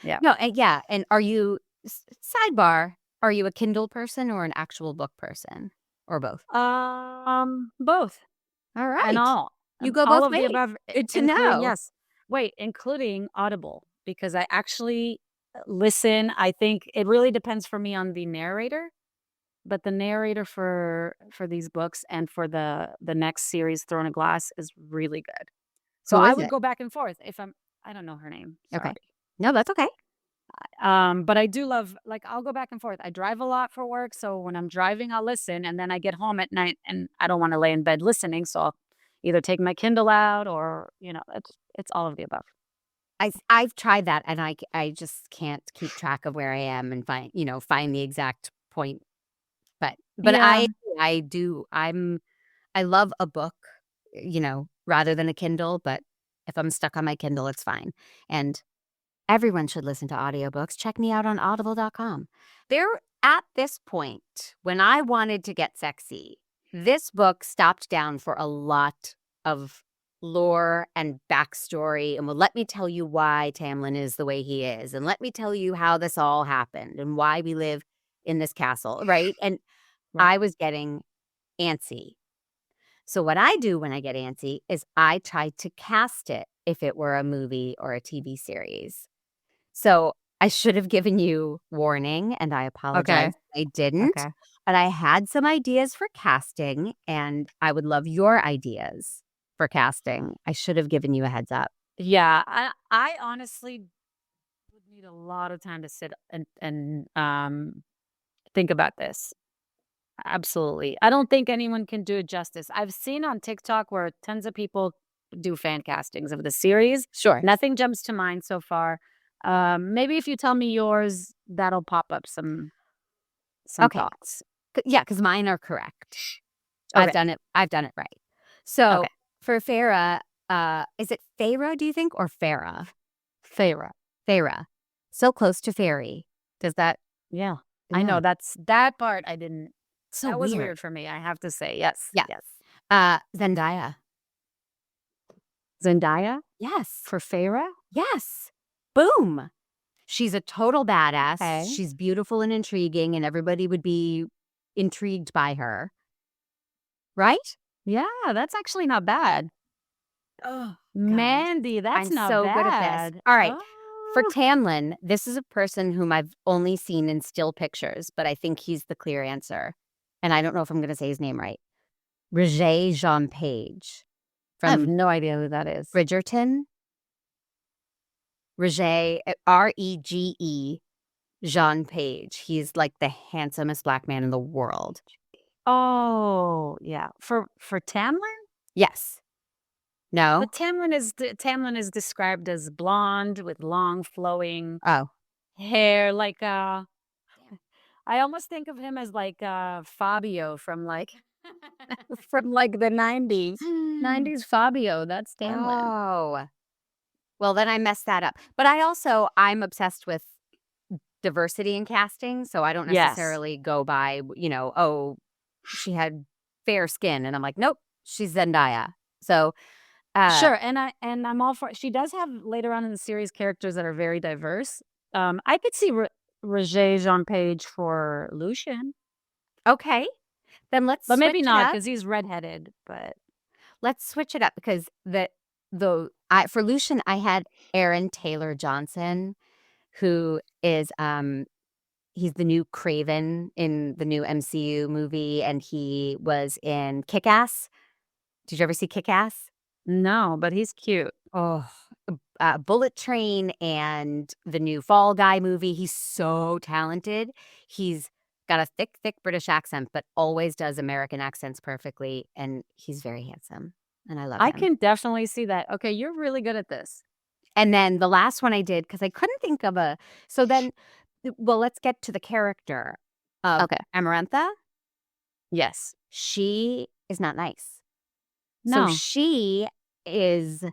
[SPEAKER 8] Yeah.
[SPEAKER 7] No, and yeah, and are you sidebar, are you a Kindle person or an actual book person? Or both?
[SPEAKER 8] Both
[SPEAKER 7] All
[SPEAKER 8] and
[SPEAKER 7] right. You go
[SPEAKER 8] all
[SPEAKER 7] both
[SPEAKER 8] of the
[SPEAKER 7] ways.
[SPEAKER 8] above,
[SPEAKER 7] Good to
[SPEAKER 8] including
[SPEAKER 7] know.
[SPEAKER 8] yes, wait, including Audible because I actually listen. I think it really depends for me on the narrator. But the narrator for these books and for the next series, Throne of Glass, is really good. So
[SPEAKER 7] Who
[SPEAKER 8] I
[SPEAKER 7] is
[SPEAKER 8] would
[SPEAKER 7] it?
[SPEAKER 8] go back and forth if I don't know her name,
[SPEAKER 7] Okay.
[SPEAKER 8] sorry.
[SPEAKER 7] No, that's okay.
[SPEAKER 8] But I do love like, I'll go back and forth. I drive a lot for work, so when I'm driving, I'll listen, and then I get home at night, and I don't wanna lay in bed listening, so I'll either take my Kindle out or, it's all of the above.
[SPEAKER 7] I've tried that, and I just can't keep track of where I am and find the exact point. But
[SPEAKER 8] Yeah.
[SPEAKER 7] I do. I love a book, rather than a Kindle. But if I'm stuck on my Kindle, it's fine. And everyone should listen to audiobooks. Check me out on audible.com. There, at this point, when I wanted to get sexy, this book stopped down for a lot of lore and backstory, and let me tell you why Tamlin is the way he is, and let me tell you how this all happened and why we live in this castle, right? And
[SPEAKER 8] Right.
[SPEAKER 7] I was getting antsy. So what I do when I get antsy is I try to cast it if it were a movie or a TV series. So I should have given you warning, and I apologize. I didn't.
[SPEAKER 8] Okay.
[SPEAKER 7] But I had some ideas for casting, and I would love your ideas for casting. I should have given you a heads up.
[SPEAKER 8] Yeah, I honestly would need a lot of time to sit and think about this. Absolutely. I don't think anyone can do it justice. I've seen on TikTok where tons of people do fan castings of the series.
[SPEAKER 7] Sure.
[SPEAKER 8] Nothing jumps to mind so far. Maybe if you tell me yours, that'll pop up some
[SPEAKER 7] Okay.
[SPEAKER 8] thoughts.
[SPEAKER 7] Yeah, because mine are correct.
[SPEAKER 8] Okay.
[SPEAKER 7] I've done it right. So
[SPEAKER 8] Okay.
[SPEAKER 7] for Farah, is it Farah, do you think, or Farah?
[SPEAKER 8] Faerie.
[SPEAKER 7] Farah. So close to fairy. Does that?
[SPEAKER 8] Yeah. I know that part I didn't.
[SPEAKER 7] So
[SPEAKER 8] that was
[SPEAKER 7] weird.
[SPEAKER 8] weird for me. I have to say. Yes.
[SPEAKER 7] Yeah.
[SPEAKER 8] Yes.
[SPEAKER 7] Zendaya.
[SPEAKER 8] Zendaya
[SPEAKER 7] Yes.
[SPEAKER 8] for Faerie?
[SPEAKER 7] Yes. Boom. She's a total badass.
[SPEAKER 8] Okay.
[SPEAKER 7] She's beautiful and intriguing, and everybody would be intrigued by her. Right?
[SPEAKER 8] Yeah, that's actually not bad.
[SPEAKER 7] Oh,
[SPEAKER 8] Mandy, that's
[SPEAKER 7] I'm
[SPEAKER 8] not
[SPEAKER 7] so
[SPEAKER 8] bad.
[SPEAKER 7] good at this. All right. For
[SPEAKER 8] Oh.
[SPEAKER 7] Tamlin, this is a person whom I've only seen in still pictures, but I think he's the clear answer. And I don't know if I'm going to say his name right. Roger Jean Page
[SPEAKER 8] I have
[SPEAKER 7] from
[SPEAKER 8] no idea who that is.
[SPEAKER 7] Bridgerton. Roger, Rege, Jean Page. He's like the handsomest black man in the world.
[SPEAKER 8] Oh, yeah. For Tamlin?
[SPEAKER 7] Yes. No?
[SPEAKER 8] But Tamlin is described as blonde with long flowing
[SPEAKER 7] Oh.
[SPEAKER 8] hair, like I almost think of him as like Fabio from like from like the 90s. 90s Fabio, that's Tamlin.
[SPEAKER 7] Oh. Well, then I messed that up. But I'm obsessed with diversity in casting, so I don't
[SPEAKER 8] Yes.
[SPEAKER 7] necessarily go by, she had fair skin, and I'm like, nope, she's Zendaya. So,
[SPEAKER 8] Sure, and I'm all for. She does have later on in the series characters that are very diverse. I could see Roger Jean Page for Lucian,
[SPEAKER 7] okay, then let's
[SPEAKER 8] but maybe
[SPEAKER 7] switch it
[SPEAKER 8] not
[SPEAKER 7] up.
[SPEAKER 8] because he's redheaded. But
[SPEAKER 7] Let's switch it up because for Lucian, I had Aaron Taylor Johnson, who is he's the new Craven in the new MCU movie, and he was in Kick-Ass. Did you ever see Kick-Ass?
[SPEAKER 8] no, but he's cute.
[SPEAKER 7] Oh, Bullet Train and the new Fall Guy movie. He's so talented. He's got a thick British accent, but always does American accents perfectly, and he's very handsome, and I love him.
[SPEAKER 8] I can definitely see that. Okay, you're really good at this.
[SPEAKER 7] And then the last one I did, because I couldn't think of let's get to the character of
[SPEAKER 8] Okay.
[SPEAKER 7] Amarantha.
[SPEAKER 8] Yes.
[SPEAKER 7] She is not nice.
[SPEAKER 8] No.
[SPEAKER 7] So she is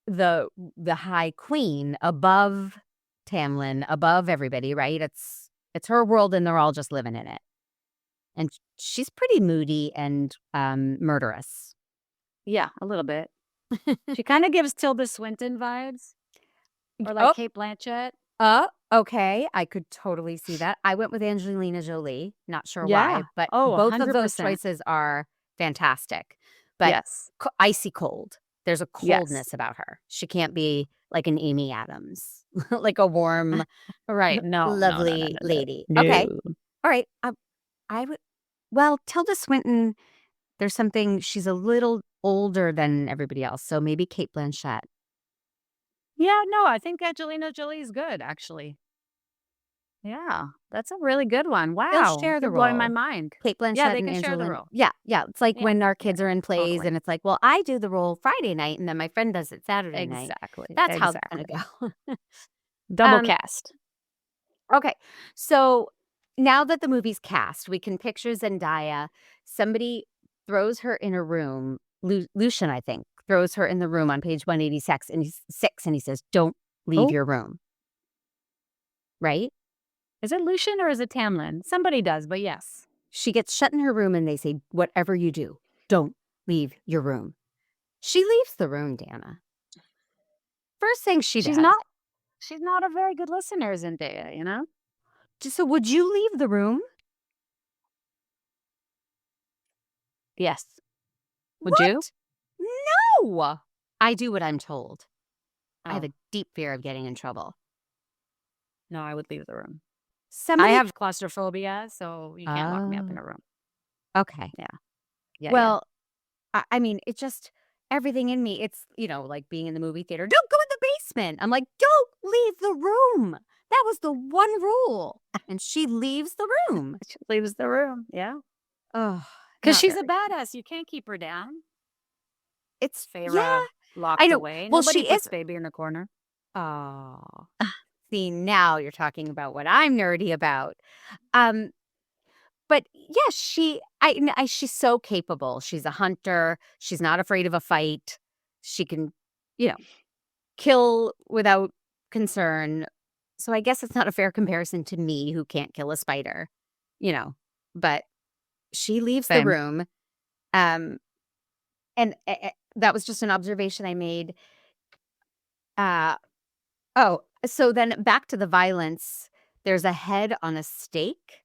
[SPEAKER 7] the high queen above Tamlin, above everybody, right? It's her world, and they're all just living in it. And she's pretty moody and murderous.
[SPEAKER 8] Yeah, a little bit. She kind of gives Tilda Swinton vibes, or like Kate Blanchett.
[SPEAKER 7] Okay. I could totally see that. I went with Angelina Jolie. Not sure
[SPEAKER 8] Yeah.
[SPEAKER 7] why, but
[SPEAKER 8] Oh,
[SPEAKER 7] both of those
[SPEAKER 8] 100%.
[SPEAKER 7] choices are fantastic. But
[SPEAKER 8] Yes.
[SPEAKER 7] icy cold. There's a
[SPEAKER 8] Yes.
[SPEAKER 7] coldness about her. She can't be like an Amy Adams, like a warm,
[SPEAKER 8] Right. No.
[SPEAKER 7] lovely
[SPEAKER 8] no.
[SPEAKER 7] lady.
[SPEAKER 8] No.
[SPEAKER 7] Okay. All right. I would. Well, Tilda Swinton. There's something. She's a little older than everybody else, so maybe Kate Blanchett.
[SPEAKER 8] Yeah, no, I think Angelina Jolie is good, actually. Yeah, that's a really good one.
[SPEAKER 7] They'll
[SPEAKER 8] Wow,
[SPEAKER 7] share the
[SPEAKER 8] you're blowing my
[SPEAKER 7] role.
[SPEAKER 8] mind.
[SPEAKER 7] Kate
[SPEAKER 8] Yeah,
[SPEAKER 7] Blanchett
[SPEAKER 8] they
[SPEAKER 7] and
[SPEAKER 8] can share the
[SPEAKER 7] Angelina.
[SPEAKER 8] role.
[SPEAKER 7] Yeah, it's like
[SPEAKER 8] Yeah,
[SPEAKER 7] when our kids are in plays
[SPEAKER 8] totally.
[SPEAKER 7] and it's like, well, I do the role Friday night and then my friend does it Saturday night.
[SPEAKER 8] Exactly.
[SPEAKER 7] That's how it's
[SPEAKER 8] exactly.
[SPEAKER 7] gonna go.
[SPEAKER 8] Double
[SPEAKER 7] Um,
[SPEAKER 8] cast.
[SPEAKER 7] Okay, so now that the movie's cast, we can picture Zendaya. Somebody throws her in a room. Lucian, I think, throws her in the room on page 186, and he says, "Don't leave
[SPEAKER 8] Oh.
[SPEAKER 7] your room." Right?
[SPEAKER 8] Is it Lucian or is it Tamlin? Somebody does, but yes.
[SPEAKER 7] She gets shut in her room, and they say, "Whatever you do, don't leave your room." She leaves the room, Dana. First thing she does.
[SPEAKER 8] She's not a very good listener, Zendaya, you know?
[SPEAKER 7] So would you leave the room?
[SPEAKER 8] Yes. Would you?
[SPEAKER 7] No. I do what I'm told. I have
[SPEAKER 8] Oh.
[SPEAKER 7] a deep fear of getting in trouble.
[SPEAKER 8] No, I would leave the room.
[SPEAKER 7] Somebody,
[SPEAKER 8] I have claustrophobia, so you can't lock me up in a room.
[SPEAKER 7] Okay.
[SPEAKER 8] Yeah.
[SPEAKER 7] Well, I mean, it just, everything in me, it's, like being in the movie theater. Don't go in the basement. I'm like, don't leave the room. That was the one rule. And she leaves the room.
[SPEAKER 8] She leaves the room. Yeah.
[SPEAKER 7] Oh,
[SPEAKER 8] Because she's a badass. You can't keep her down.
[SPEAKER 7] It's
[SPEAKER 8] Feyre
[SPEAKER 7] yeah.
[SPEAKER 8] locked
[SPEAKER 7] I know.
[SPEAKER 8] away.
[SPEAKER 7] Well,
[SPEAKER 8] Nobody
[SPEAKER 7] she
[SPEAKER 8] puts
[SPEAKER 7] is.
[SPEAKER 8] baby in a corner.
[SPEAKER 7] Oh, see, now you're talking about what I'm nerdy about. But yeah, she's so capable. She's a hunter. She's not afraid of a fight. She can, kill without concern. So I guess it's not a fair comparison to me who can't kill a spider, but she leaves the
[SPEAKER 8] Same.
[SPEAKER 7] room. And that was just an observation I made. So then back to the violence. There's a head on a stake.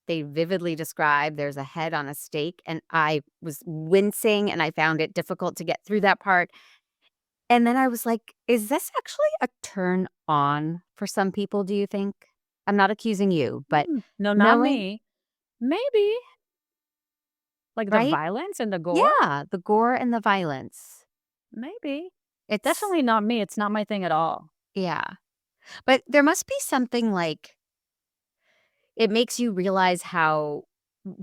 [SPEAKER 7] They vividly describe there's a head on a stake, and I was wincing, and I found it difficult to get through that part. And then I was like, is this actually a turn on for some people, do you think? I'm not accusing you, but
[SPEAKER 8] No, not
[SPEAKER 7] knowing-
[SPEAKER 8] me. Maybe. Like the
[SPEAKER 7] Right?
[SPEAKER 8] violence and the gore?
[SPEAKER 7] Yeah, the gore and the violence.
[SPEAKER 8] Maybe.
[SPEAKER 7] It's
[SPEAKER 8] Definitely not me. It's not my thing at all.
[SPEAKER 7] Yeah. But there must be something like it makes you realize how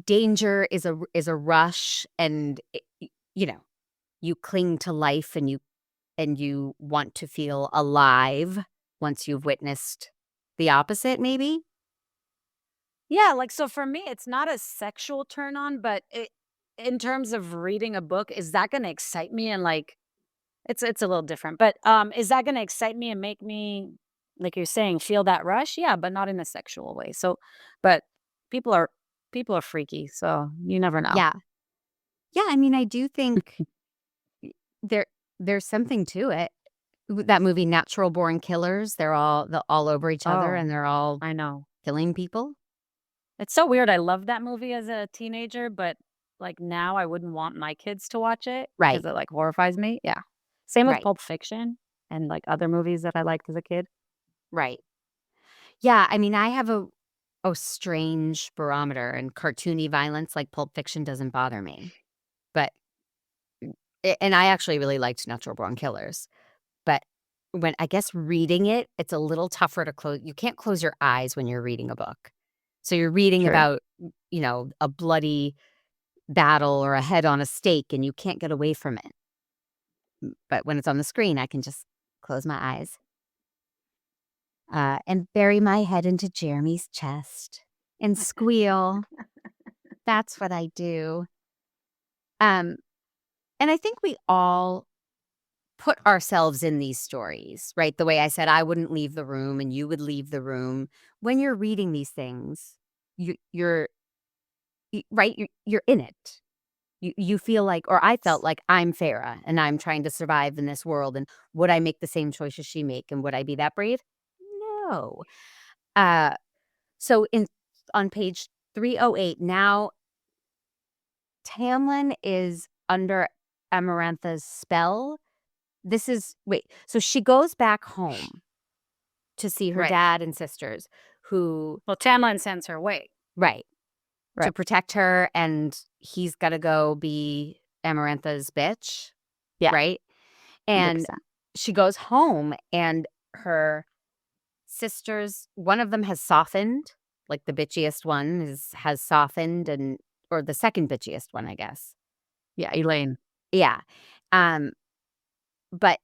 [SPEAKER 7] danger is a rush, and you cling to life, and you want to feel alive once you've witnessed the opposite, maybe.
[SPEAKER 8] Yeah, so for me, it's not a sexual turn on, but in terms of reading a book, is that going to excite me? And it's a little different, but is that going to excite me and make me, like you're saying, feel that rush? Yeah, but not in a sexual way. So, but people are freaky, so you never know.
[SPEAKER 7] Yeah. I mean, I do think there's something to it. That movie, Natural Born Killers, they're all over each other, and they're all
[SPEAKER 8] I know.
[SPEAKER 7] killing people.
[SPEAKER 8] It's so weird. I loved that movie as a teenager, but now I wouldn't want my kids to watch it.
[SPEAKER 7] Right.
[SPEAKER 8] Because it horrifies me. Yeah. Same with
[SPEAKER 7] Right.
[SPEAKER 8] Pulp Fiction and other movies that I liked as a kid.
[SPEAKER 7] Right. Yeah, I mean, I have a strange barometer, and cartoony violence like Pulp Fiction doesn't bother me. But and I actually really liked Natural Born Killers. But when I guess reading it, it's a little tougher to close. You can't close your eyes when you're reading a book. So you're reading
[SPEAKER 8] True.
[SPEAKER 7] about, a bloody battle or a head on a stake, and you can't get away from it. But when it's on the screen, I can just close my eyes. And bury my head into Jeremy's chest and squeal. That's what I do. And I think we all put ourselves in these stories, right? The way I said I wouldn't leave the room and you would leave the room. When you're reading these things, you're in it. You feel like, or I felt like I'm Farah and I'm trying to survive in this world. And would I make the same choices she make? And would I be that brave? No. So on page 308, now Tamlin is under Amarantha's spell. So she goes back home to see her
[SPEAKER 8] Right.
[SPEAKER 7] dad and sisters who,
[SPEAKER 8] Well, Tamlin sends her away.
[SPEAKER 7] right, to
[SPEAKER 8] Right.
[SPEAKER 7] protect her, and he's got to go be Amarantha's bitch.
[SPEAKER 8] Yeah.
[SPEAKER 7] Right. And
[SPEAKER 8] 100%.
[SPEAKER 7] she goes home, and her sisters, one of them has softened, like the bitchiest one has softened, or the second bitchiest one, I guess.
[SPEAKER 8] Yeah, Elaine.
[SPEAKER 7] Yeah. Um, but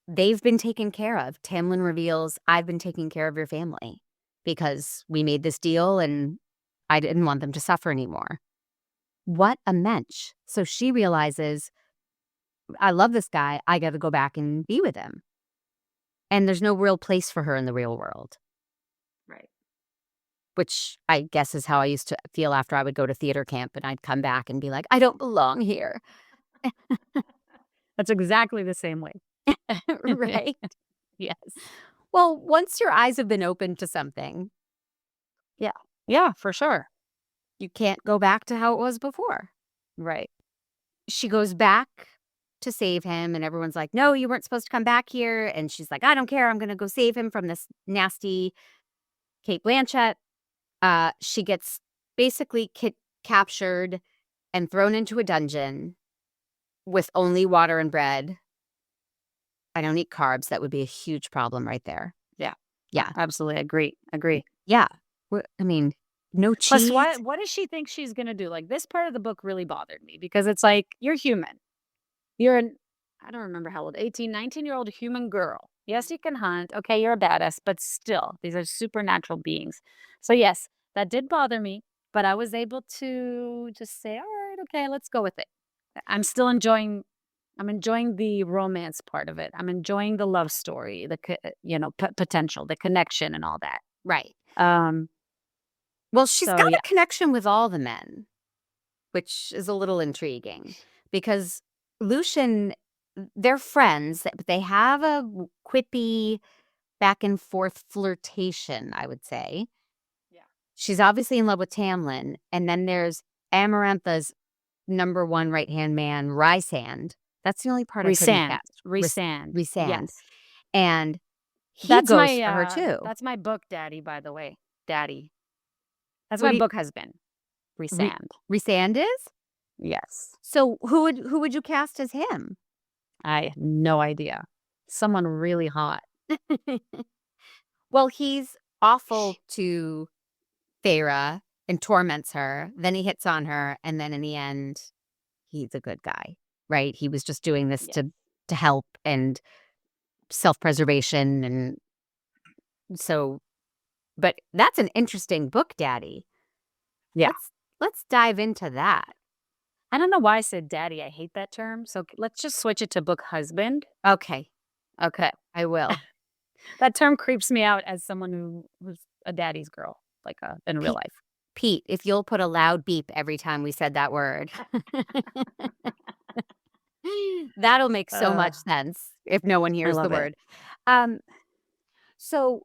[SPEAKER 7] they've been taken care of. Tamlin reveals, I've been taking care of your family because we made this deal and I didn't want them to suffer anymore. What a mensch. So she realizes, I love this guy. I got to go back and be with him. And there's no real place for her in the real world.
[SPEAKER 8] Right.
[SPEAKER 7] Which I guess is how I used to feel after I would go to theater camp and I'd come back and be like, I don't belong here.
[SPEAKER 8] That's exactly the same way.
[SPEAKER 7] Right?
[SPEAKER 8] Yes.
[SPEAKER 7] Well, once your eyes have been opened to something,
[SPEAKER 8] Yeah, for sure.
[SPEAKER 7] you can't go back to how it was before.
[SPEAKER 8] Right.
[SPEAKER 7] She goes back to save him, and everyone's like, no, you weren't supposed to come back here. And she's like, I don't care. I'm going to go save him from this nasty Kate Blanchett. She gets basically captured and thrown into a dungeon with only water and bread. I don't eat carbs. That would be a huge problem right there.
[SPEAKER 8] Yeah.
[SPEAKER 7] Yeah.
[SPEAKER 8] Absolutely. Agree.
[SPEAKER 7] Yeah. I mean, no
[SPEAKER 8] Plus,
[SPEAKER 7] cheese.
[SPEAKER 8] what does she think she's going to do? Like, this part of the book really bothered me because it's like, you're human. You're I don't remember how old, 18, 19-year-old human girl. Yes, you can hunt. Okay, you're a badass, but still, these are supernatural beings. So yes, that did bother me, but I was able to just say, all right, okay, let's go with it. I'm enjoying the romance part of it. I'm enjoying the love story, the potential, the connection and all that.
[SPEAKER 7] Right. Well, she's
[SPEAKER 8] So,
[SPEAKER 7] got
[SPEAKER 8] yeah.
[SPEAKER 7] a connection with all the men, which is a little intriguing because Lucian, they're friends, but they have a quippy back and forth flirtation, I would say.
[SPEAKER 8] Yeah.
[SPEAKER 7] She's obviously in love with Tamlin. And then there's Amarantha's number one right-hand man, Rysand. That's the only part I couldn't catch.
[SPEAKER 8] Rysand.
[SPEAKER 7] Rysand.
[SPEAKER 8] Yes.
[SPEAKER 7] And he
[SPEAKER 8] That's
[SPEAKER 7] goes for her too.
[SPEAKER 8] That's my book daddy, by the way. Daddy. That's
[SPEAKER 7] What
[SPEAKER 8] my
[SPEAKER 7] do you-
[SPEAKER 8] book husband. Rysand.
[SPEAKER 7] Rysand is?
[SPEAKER 8] Yes.
[SPEAKER 7] So who would you cast as him?
[SPEAKER 8] I have no idea. Someone really hot.
[SPEAKER 7] Well, he's awful to Faerie and torments her. Then he hits on her, and then in the end, he's a good guy, right? He was just doing this to help and self-preservation, and so. But that's an interesting book, Daddy.
[SPEAKER 8] Yeah.
[SPEAKER 7] Let's dive into that.
[SPEAKER 8] I don't know why I said daddy. I hate that term. So let's just switch it to book husband.
[SPEAKER 7] Okay,
[SPEAKER 8] I will. That term creeps me out as someone who's a daddy's girl, like in real life.
[SPEAKER 7] Pete, if you'll put a loud beep every time we said that word. That'll make so much sense if no one hears the
[SPEAKER 8] love it.
[SPEAKER 7] word. So,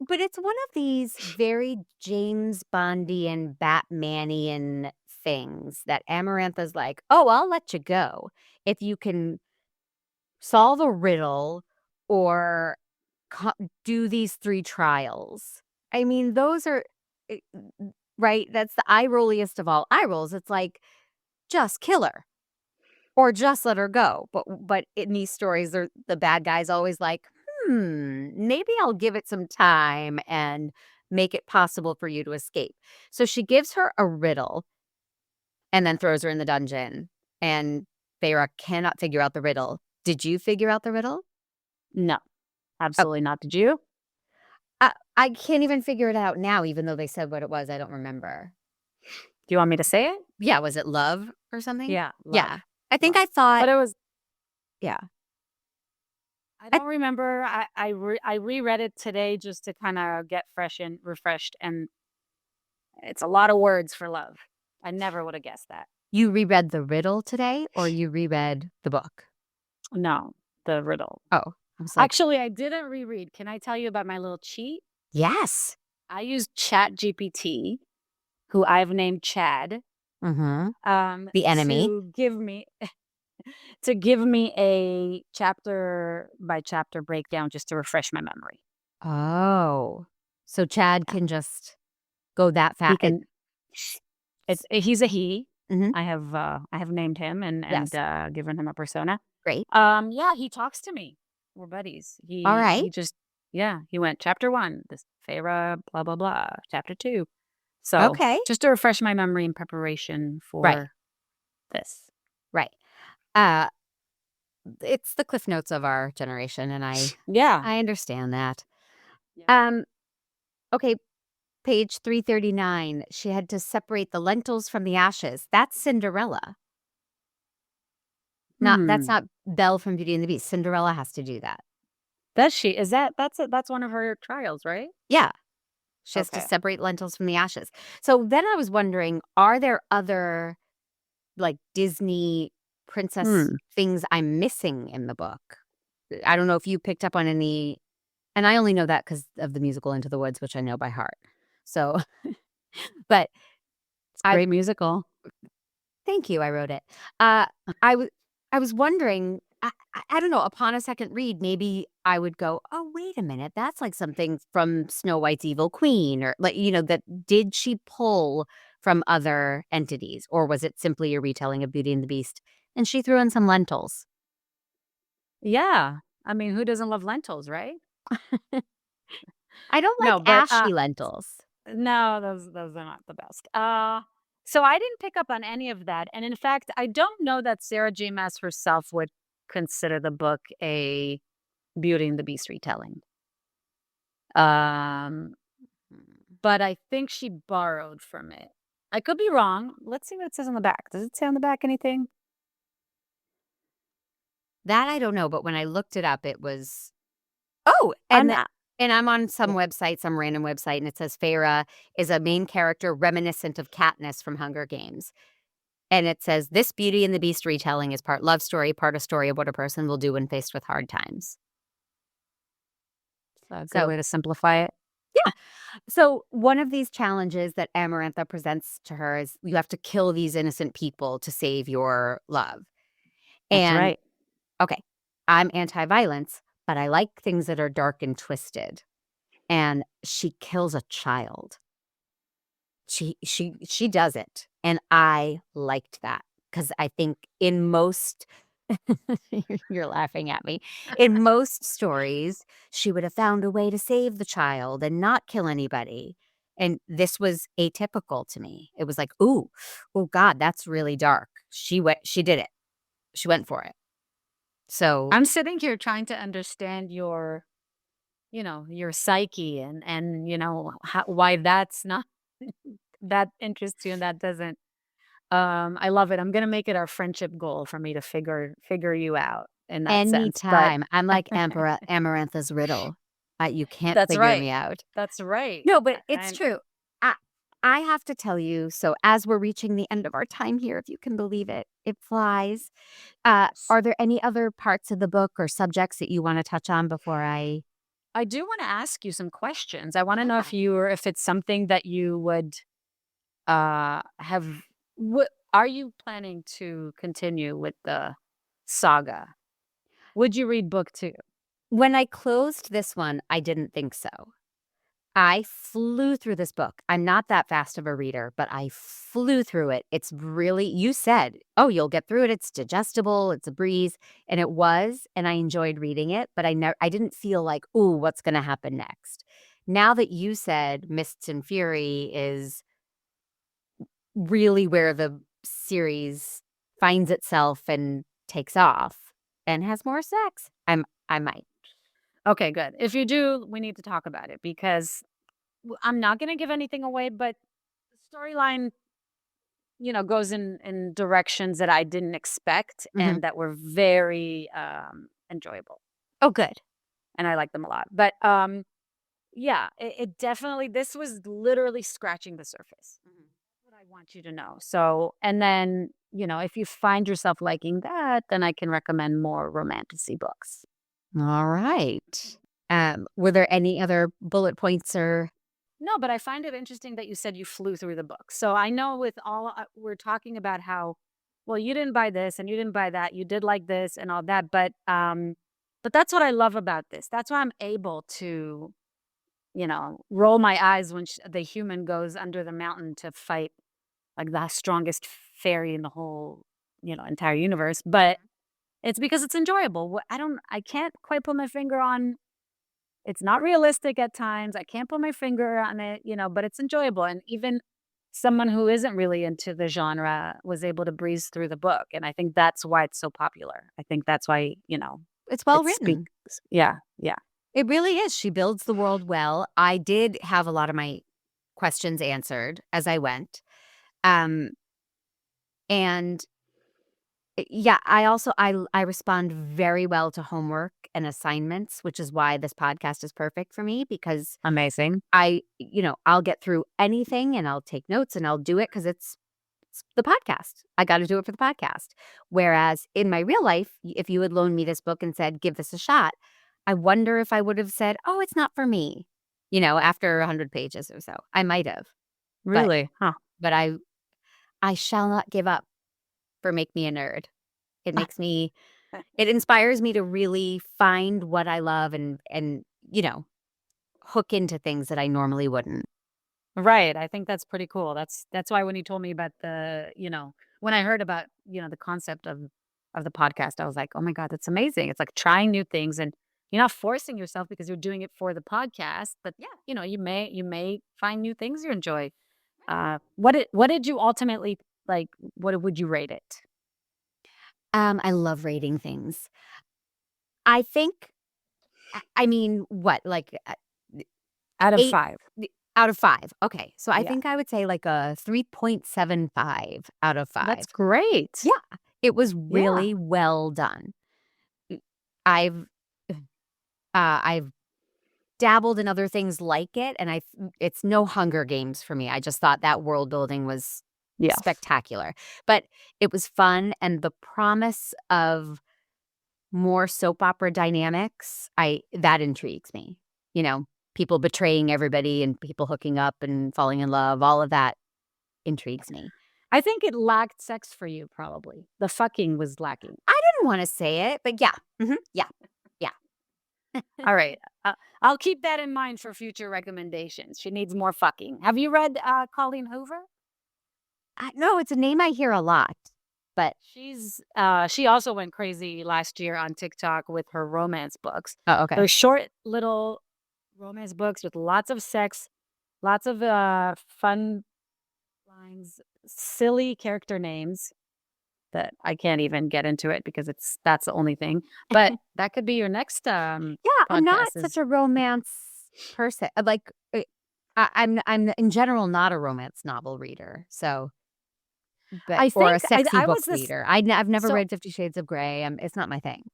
[SPEAKER 7] but it's one of these very James Bondian, Batmanian things that Amarantha's like, oh, I'll let you go if you can solve a riddle or do these 3 trials. I mean, those are, right? That's the eye rolliest of all eye rolls. It's like, just kill her or just let her go. But in these stories, the bad guy's always like, maybe I'll give it some time and make it possible for you to escape. So she gives her a riddle and then throws her in the dungeon. And Faerie cannot figure out the riddle. Did you figure out the riddle?
[SPEAKER 8] No, absolutely not. Did you?
[SPEAKER 7] I can't even figure it out now, even though they said what it was. I don't remember.
[SPEAKER 8] Do you want me to say it?
[SPEAKER 7] Yeah, was it love or something?
[SPEAKER 8] Yeah.
[SPEAKER 7] Yeah. I think I thought.
[SPEAKER 8] But it was.
[SPEAKER 7] Yeah.
[SPEAKER 8] I don't remember. I reread it today just to kind of get fresh and refreshed. And it's a lot of words for love. I never would have guessed that.
[SPEAKER 7] You reread the riddle today or you reread the book?
[SPEAKER 8] No, the riddle.
[SPEAKER 7] Oh, I was like,
[SPEAKER 8] Actually, I didn't reread. Can I tell you about my little cheat?
[SPEAKER 7] yes.
[SPEAKER 8] I used ChatGPT, who I've named Chad.
[SPEAKER 7] Mm-hmm. The enemy.
[SPEAKER 8] To give me a chapter by chapter breakdown just to refresh my memory.
[SPEAKER 7] Oh, so Chad can just go that fast.
[SPEAKER 8] He's a he.
[SPEAKER 7] Mhm.
[SPEAKER 8] I have named him and
[SPEAKER 7] Yes.
[SPEAKER 8] given him a persona.
[SPEAKER 7] Great.
[SPEAKER 8] Yeah, he talks to me. We're buddies.
[SPEAKER 7] All right.
[SPEAKER 8] Yeah, he went chapter 1, this faerie, blah, blah, blah, chapter 2. So
[SPEAKER 7] Okay.
[SPEAKER 8] just to refresh my memory in preparation
[SPEAKER 7] Right.
[SPEAKER 8] for this.
[SPEAKER 7] Right. It's the cliff notes of our generation, and I
[SPEAKER 8] Yeah.
[SPEAKER 7] understand that.
[SPEAKER 8] Yeah.
[SPEAKER 7] Okay, page 339. She had to separate the lentils from the ashes. That's Cinderella. That's not Belle from Beauty and the Beast. Cinderella has to do that.
[SPEAKER 8] Does she? Is that's one of her trials, right?
[SPEAKER 7] Yeah. She has to
[SPEAKER 8] Okay.
[SPEAKER 7] separate lentils from the ashes. So then I was wondering, are there other like Disney princess things I'm missing in the book? I don't know if you picked up on any, and I only know that because of the musical Into the Woods, which I know by heart. So, but
[SPEAKER 8] It's a great musical.
[SPEAKER 7] thank you. I wrote it. I was wondering. I don't know. Upon a second read, maybe I would go, "Oh, wait a minute. That's like something from Snow White's Evil Queen," or like that. Did she pull from other entities, or was it simply a retelling of Beauty and the Beast? And she threw in some lentils.
[SPEAKER 8] Yeah. I mean, who doesn't love lentils, right?
[SPEAKER 7] I don't like
[SPEAKER 8] No, but
[SPEAKER 7] ashy lentils.
[SPEAKER 8] no, those are not the best. So I didn't pick up on any of that, and in fact, I don't know that Sarah J. Maas herself would consider the book a Beauty and the Beast retelling. Um, but I think she borrowed from it. I could be wrong. Let's see what it says on the back. Does it say on the back anything?
[SPEAKER 7] That I don't know, but when I looked it up, it was
[SPEAKER 8] I'm
[SPEAKER 7] and I'm on some website, some random website, and it says Feyre is a main character reminiscent of Katniss from Hunger Games. And it says, this Beauty and the Beast retelling is part love story, part a story of what a person will do when faced with hard times.
[SPEAKER 8] a good way to simplify it.
[SPEAKER 7] Yeah. So one of these challenges that Amarantha presents to her is you have to kill these innocent people to save your love.
[SPEAKER 8] That's
[SPEAKER 7] And
[SPEAKER 8] right.
[SPEAKER 7] okay, I'm anti-violence, but I like things that are dark and twisted. And she kills a child. She does it. And I liked that because I think in most you're laughing at me. In most stories, she would have found a way to save the child and not kill anybody. And this was atypical to me. It was like, oh God, that's really dark. She did it. She went for it. So
[SPEAKER 8] I'm sitting here trying to understand your psyche and why that's not that interests you and that doesn't. I love it. I'm gonna make it our friendship goal for me to figure you out in that sense. But
[SPEAKER 7] anytime. I'm like Amarantha's riddle. You can't
[SPEAKER 8] that's
[SPEAKER 7] figure
[SPEAKER 8] right.
[SPEAKER 7] me out.
[SPEAKER 8] That's right.
[SPEAKER 7] No, but it's
[SPEAKER 8] And
[SPEAKER 7] true. I have to tell you, so as we're reaching the end of our time here, if you can believe it, it flies. Are there any other parts of the book or subjects that you want to touch on before I
[SPEAKER 8] I do want to ask you some questions. I want to know if it's something that you would have. What are you planning to continue with the saga? Would you read book 2?
[SPEAKER 7] When I closed this one, I didn't think so. I flew through this book. I'm not that fast of a reader, but I flew through it. It's really, you said, oh, you'll get through it. It's digestible. It's a breeze. And it was, and I enjoyed reading it, but I didn't feel like, ooh, what's going to happen next? Now that you said Mists and Fury is really where the series finds itself and takes off and has more sex, I might.
[SPEAKER 8] Okay, good. If you do, we need to talk about it because I'm not going to give anything away, but the storyline, goes in directions that I didn't expect and that were very enjoyable.
[SPEAKER 7] Oh, good.
[SPEAKER 8] And I like them a lot. But yeah, it definitely, this was literally scratching the surface. That's what I want you to know. So, and then, if you find yourself liking that, then I can recommend more romanticy books.
[SPEAKER 7] All right. Were there any other bullet points or?
[SPEAKER 8] No, but I find it interesting that you said you flew through the book. So I know with all we're talking about how, well, you didn't buy this and you didn't buy that. You did like this and all that, but that's what I love about this. That's why I'm able to, roll my eyes when the human goes under the mountain to fight like the strongest fairy in the whole, entire universe. But it's because it's enjoyable. I can't quite put my finger on It's not realistic at times. I can't put my finger on it, but it's enjoyable. And even someone who isn't really into the genre was able to breeze through the book. And I think that's why it's so popular. I think that's why,
[SPEAKER 7] It's well
[SPEAKER 8] it
[SPEAKER 7] written.
[SPEAKER 8] speaks. Yeah, yeah.
[SPEAKER 7] It really is. She builds the world well. I did have a lot of my questions answered as I went. And yeah, I respond very well to homework and assignments, which is why this podcast is perfect for me, because
[SPEAKER 8] Amazing.
[SPEAKER 7] I'll get through anything and I'll take notes and I'll do it because it's the podcast. I got to do it for the podcast. Whereas in my real life, if you had loaned me this book and said, give this a shot, I wonder if I would have said, oh, it's not for me, after 100 pages or so. I might have.
[SPEAKER 8] Really?
[SPEAKER 7] But I shall not give up for Make Me a Nerd. It makes me, it inspires me to really find what I love and hook into things that I normally wouldn't.
[SPEAKER 8] Right. I think that's pretty cool. That's why when you told me about when I heard about, the concept of the podcast, I was like, oh my God, that's amazing. It's like trying new things and you're not forcing yourself because you're doing it for the podcast, but yeah, you may find new things you enjoy. What did you ultimately like? What would you rate it?
[SPEAKER 7] I love rating things. I think, what, like
[SPEAKER 8] Out of
[SPEAKER 7] 8
[SPEAKER 8] 5.
[SPEAKER 7] out of 5. Okay. So I
[SPEAKER 8] Yeah.
[SPEAKER 7] think I would say like a 3.75 out of 5.
[SPEAKER 8] That's great.
[SPEAKER 7] Yeah. It was really well done. I've dabbled in other things like it, and it's no Hunger Games for me. I just thought that world building was spectacular. But it was fun, and the promise of more soap opera dynamics, that intrigues me. People betraying everybody and people hooking up and falling in love, all of that intrigues me.
[SPEAKER 8] I think it lacked sex for you, probably. The fucking was lacking.
[SPEAKER 7] I didn't want to say it, but yeah. Yeah.
[SPEAKER 8] All right. I'll keep that in mind for future recommendations. She needs more fucking. Have you read Colleen Hoover?
[SPEAKER 7] No, it's a name I hear a lot, but
[SPEAKER 8] she also went crazy last year on TikTok with her romance books.
[SPEAKER 7] oh, okay.
[SPEAKER 8] They're short little romance books with lots of sex, lots of fun lines, silly character names that I can't even get into it because that's the only thing. But that could be your next
[SPEAKER 7] Yeah, I'm not
[SPEAKER 8] podcast
[SPEAKER 7] such a romance person. Like I'm in general not a romance novel reader. So,
[SPEAKER 8] I
[SPEAKER 7] or a
[SPEAKER 8] think I
[SPEAKER 7] sexy book
[SPEAKER 8] was this.
[SPEAKER 7] reader. I've never
[SPEAKER 8] So
[SPEAKER 7] read 50 Shades of Grey. It's not my thing.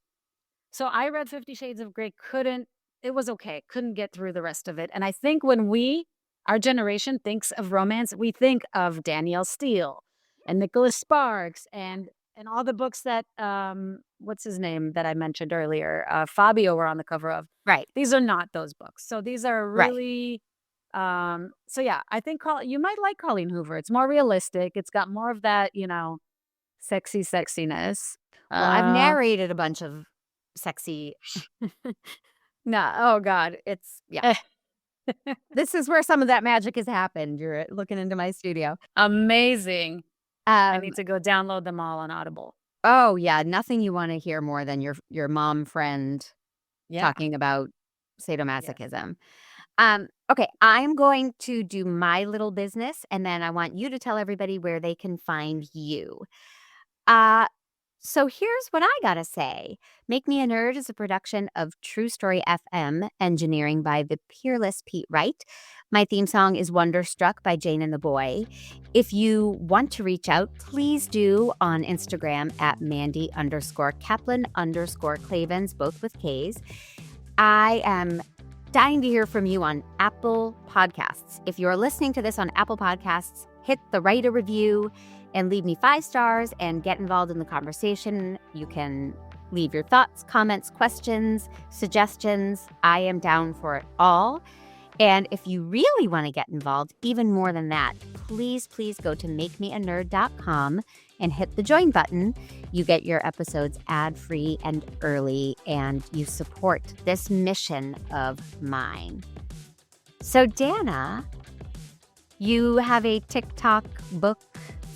[SPEAKER 8] so I read 50 Shades of Grey. It was okay. Couldn't get through the rest of it. And I think when our generation thinks of romance, we think of Danielle Steele and Nicholas Sparks and all the books that what's his name that I mentioned earlier, Fabio were on the cover of.
[SPEAKER 7] Right.
[SPEAKER 8] These are not those books. So these are
[SPEAKER 7] Right.
[SPEAKER 8] really so yeah, I think you might like Colleen Hoover. It's more realistic. It's got more of that, sexiness.
[SPEAKER 7] Well, I've narrated a bunch of sexy. No, oh God, it's this is where some of that magic has happened. You're looking into my studio.
[SPEAKER 8] Amazing. I need to go download them all on Audible.
[SPEAKER 7] Oh yeah, nothing you want to hear more than your mom friend
[SPEAKER 8] Yeah.
[SPEAKER 7] talking about sadomasochism. Okay, I'm going to do my little business, and then I want you to tell everybody where they can find you. So here's what I gotta say. Make Me a Nerd is a production of True Story FM, engineering by the peerless Pete Wright. My theme song is Wonderstruck by Jane and the Boy. If you want to reach out, please do on Instagram at Mandy_Kaplan_Clavens, both with Ks. I am dying to hear from you on Apple Podcasts. If you're listening to this on Apple Podcasts, hit the write a review and leave me 5 stars and get involved in the conversation. You can leave your thoughts, comments, questions, suggestions. I am down for it all. And if you really want to get involved, even more than that, please go to makemeanerd.com and hit the join button. You get your episodes ad-free and early, and you support this mission of mine. So, Dana, you have a TikTok book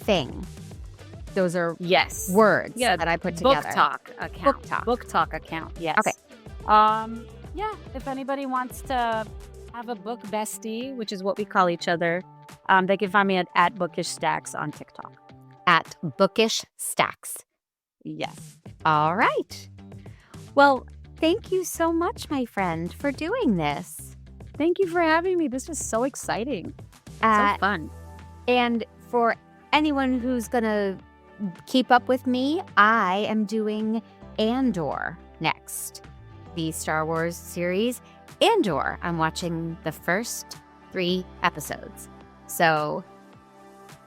[SPEAKER 7] thing. Those are words that I put together.
[SPEAKER 8] BookTok account.
[SPEAKER 7] BookTok.
[SPEAKER 8] BookTok account, yes.
[SPEAKER 7] Okay.
[SPEAKER 8] if anybody wants to have a book bestie, which is what we call each other, they can find me at Bookish Stacks on TikTok.
[SPEAKER 7] At Bookish Stacks.
[SPEAKER 8] Yes.
[SPEAKER 7] All right. Well, thank you so much, my friend, for doing this.
[SPEAKER 8] Thank you for having me. This was so exciting. So fun.
[SPEAKER 7] And for anyone who's going to keep up with me, I am doing Andor next. The Star Wars series Andor. I'm watching the first 3 episodes. So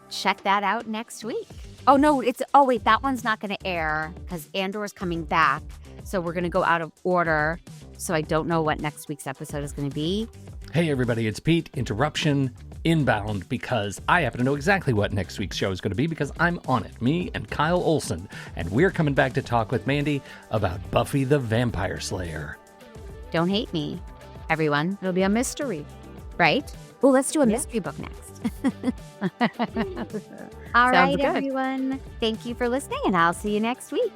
[SPEAKER 7] check that out next week. Wait, that one's not going to air because Andor's coming back. So we're going to go out of order. So I don't know what next week's episode is going to be.
[SPEAKER 9] Hey everybody, it's Pete. Interruption inbound because I happen to know exactly what next week's show is going to be because I'm on it. Me and Kyle Olson. And we're coming back to talk with Mandy about Buffy the Vampire Slayer.
[SPEAKER 7] Don't hate me, everyone.
[SPEAKER 8] It'll be a mystery.
[SPEAKER 7] Right? Well, let's do a mystery book next. All right,
[SPEAKER 8] good.
[SPEAKER 7] everyone. Thank you for listening, and I'll see you next week.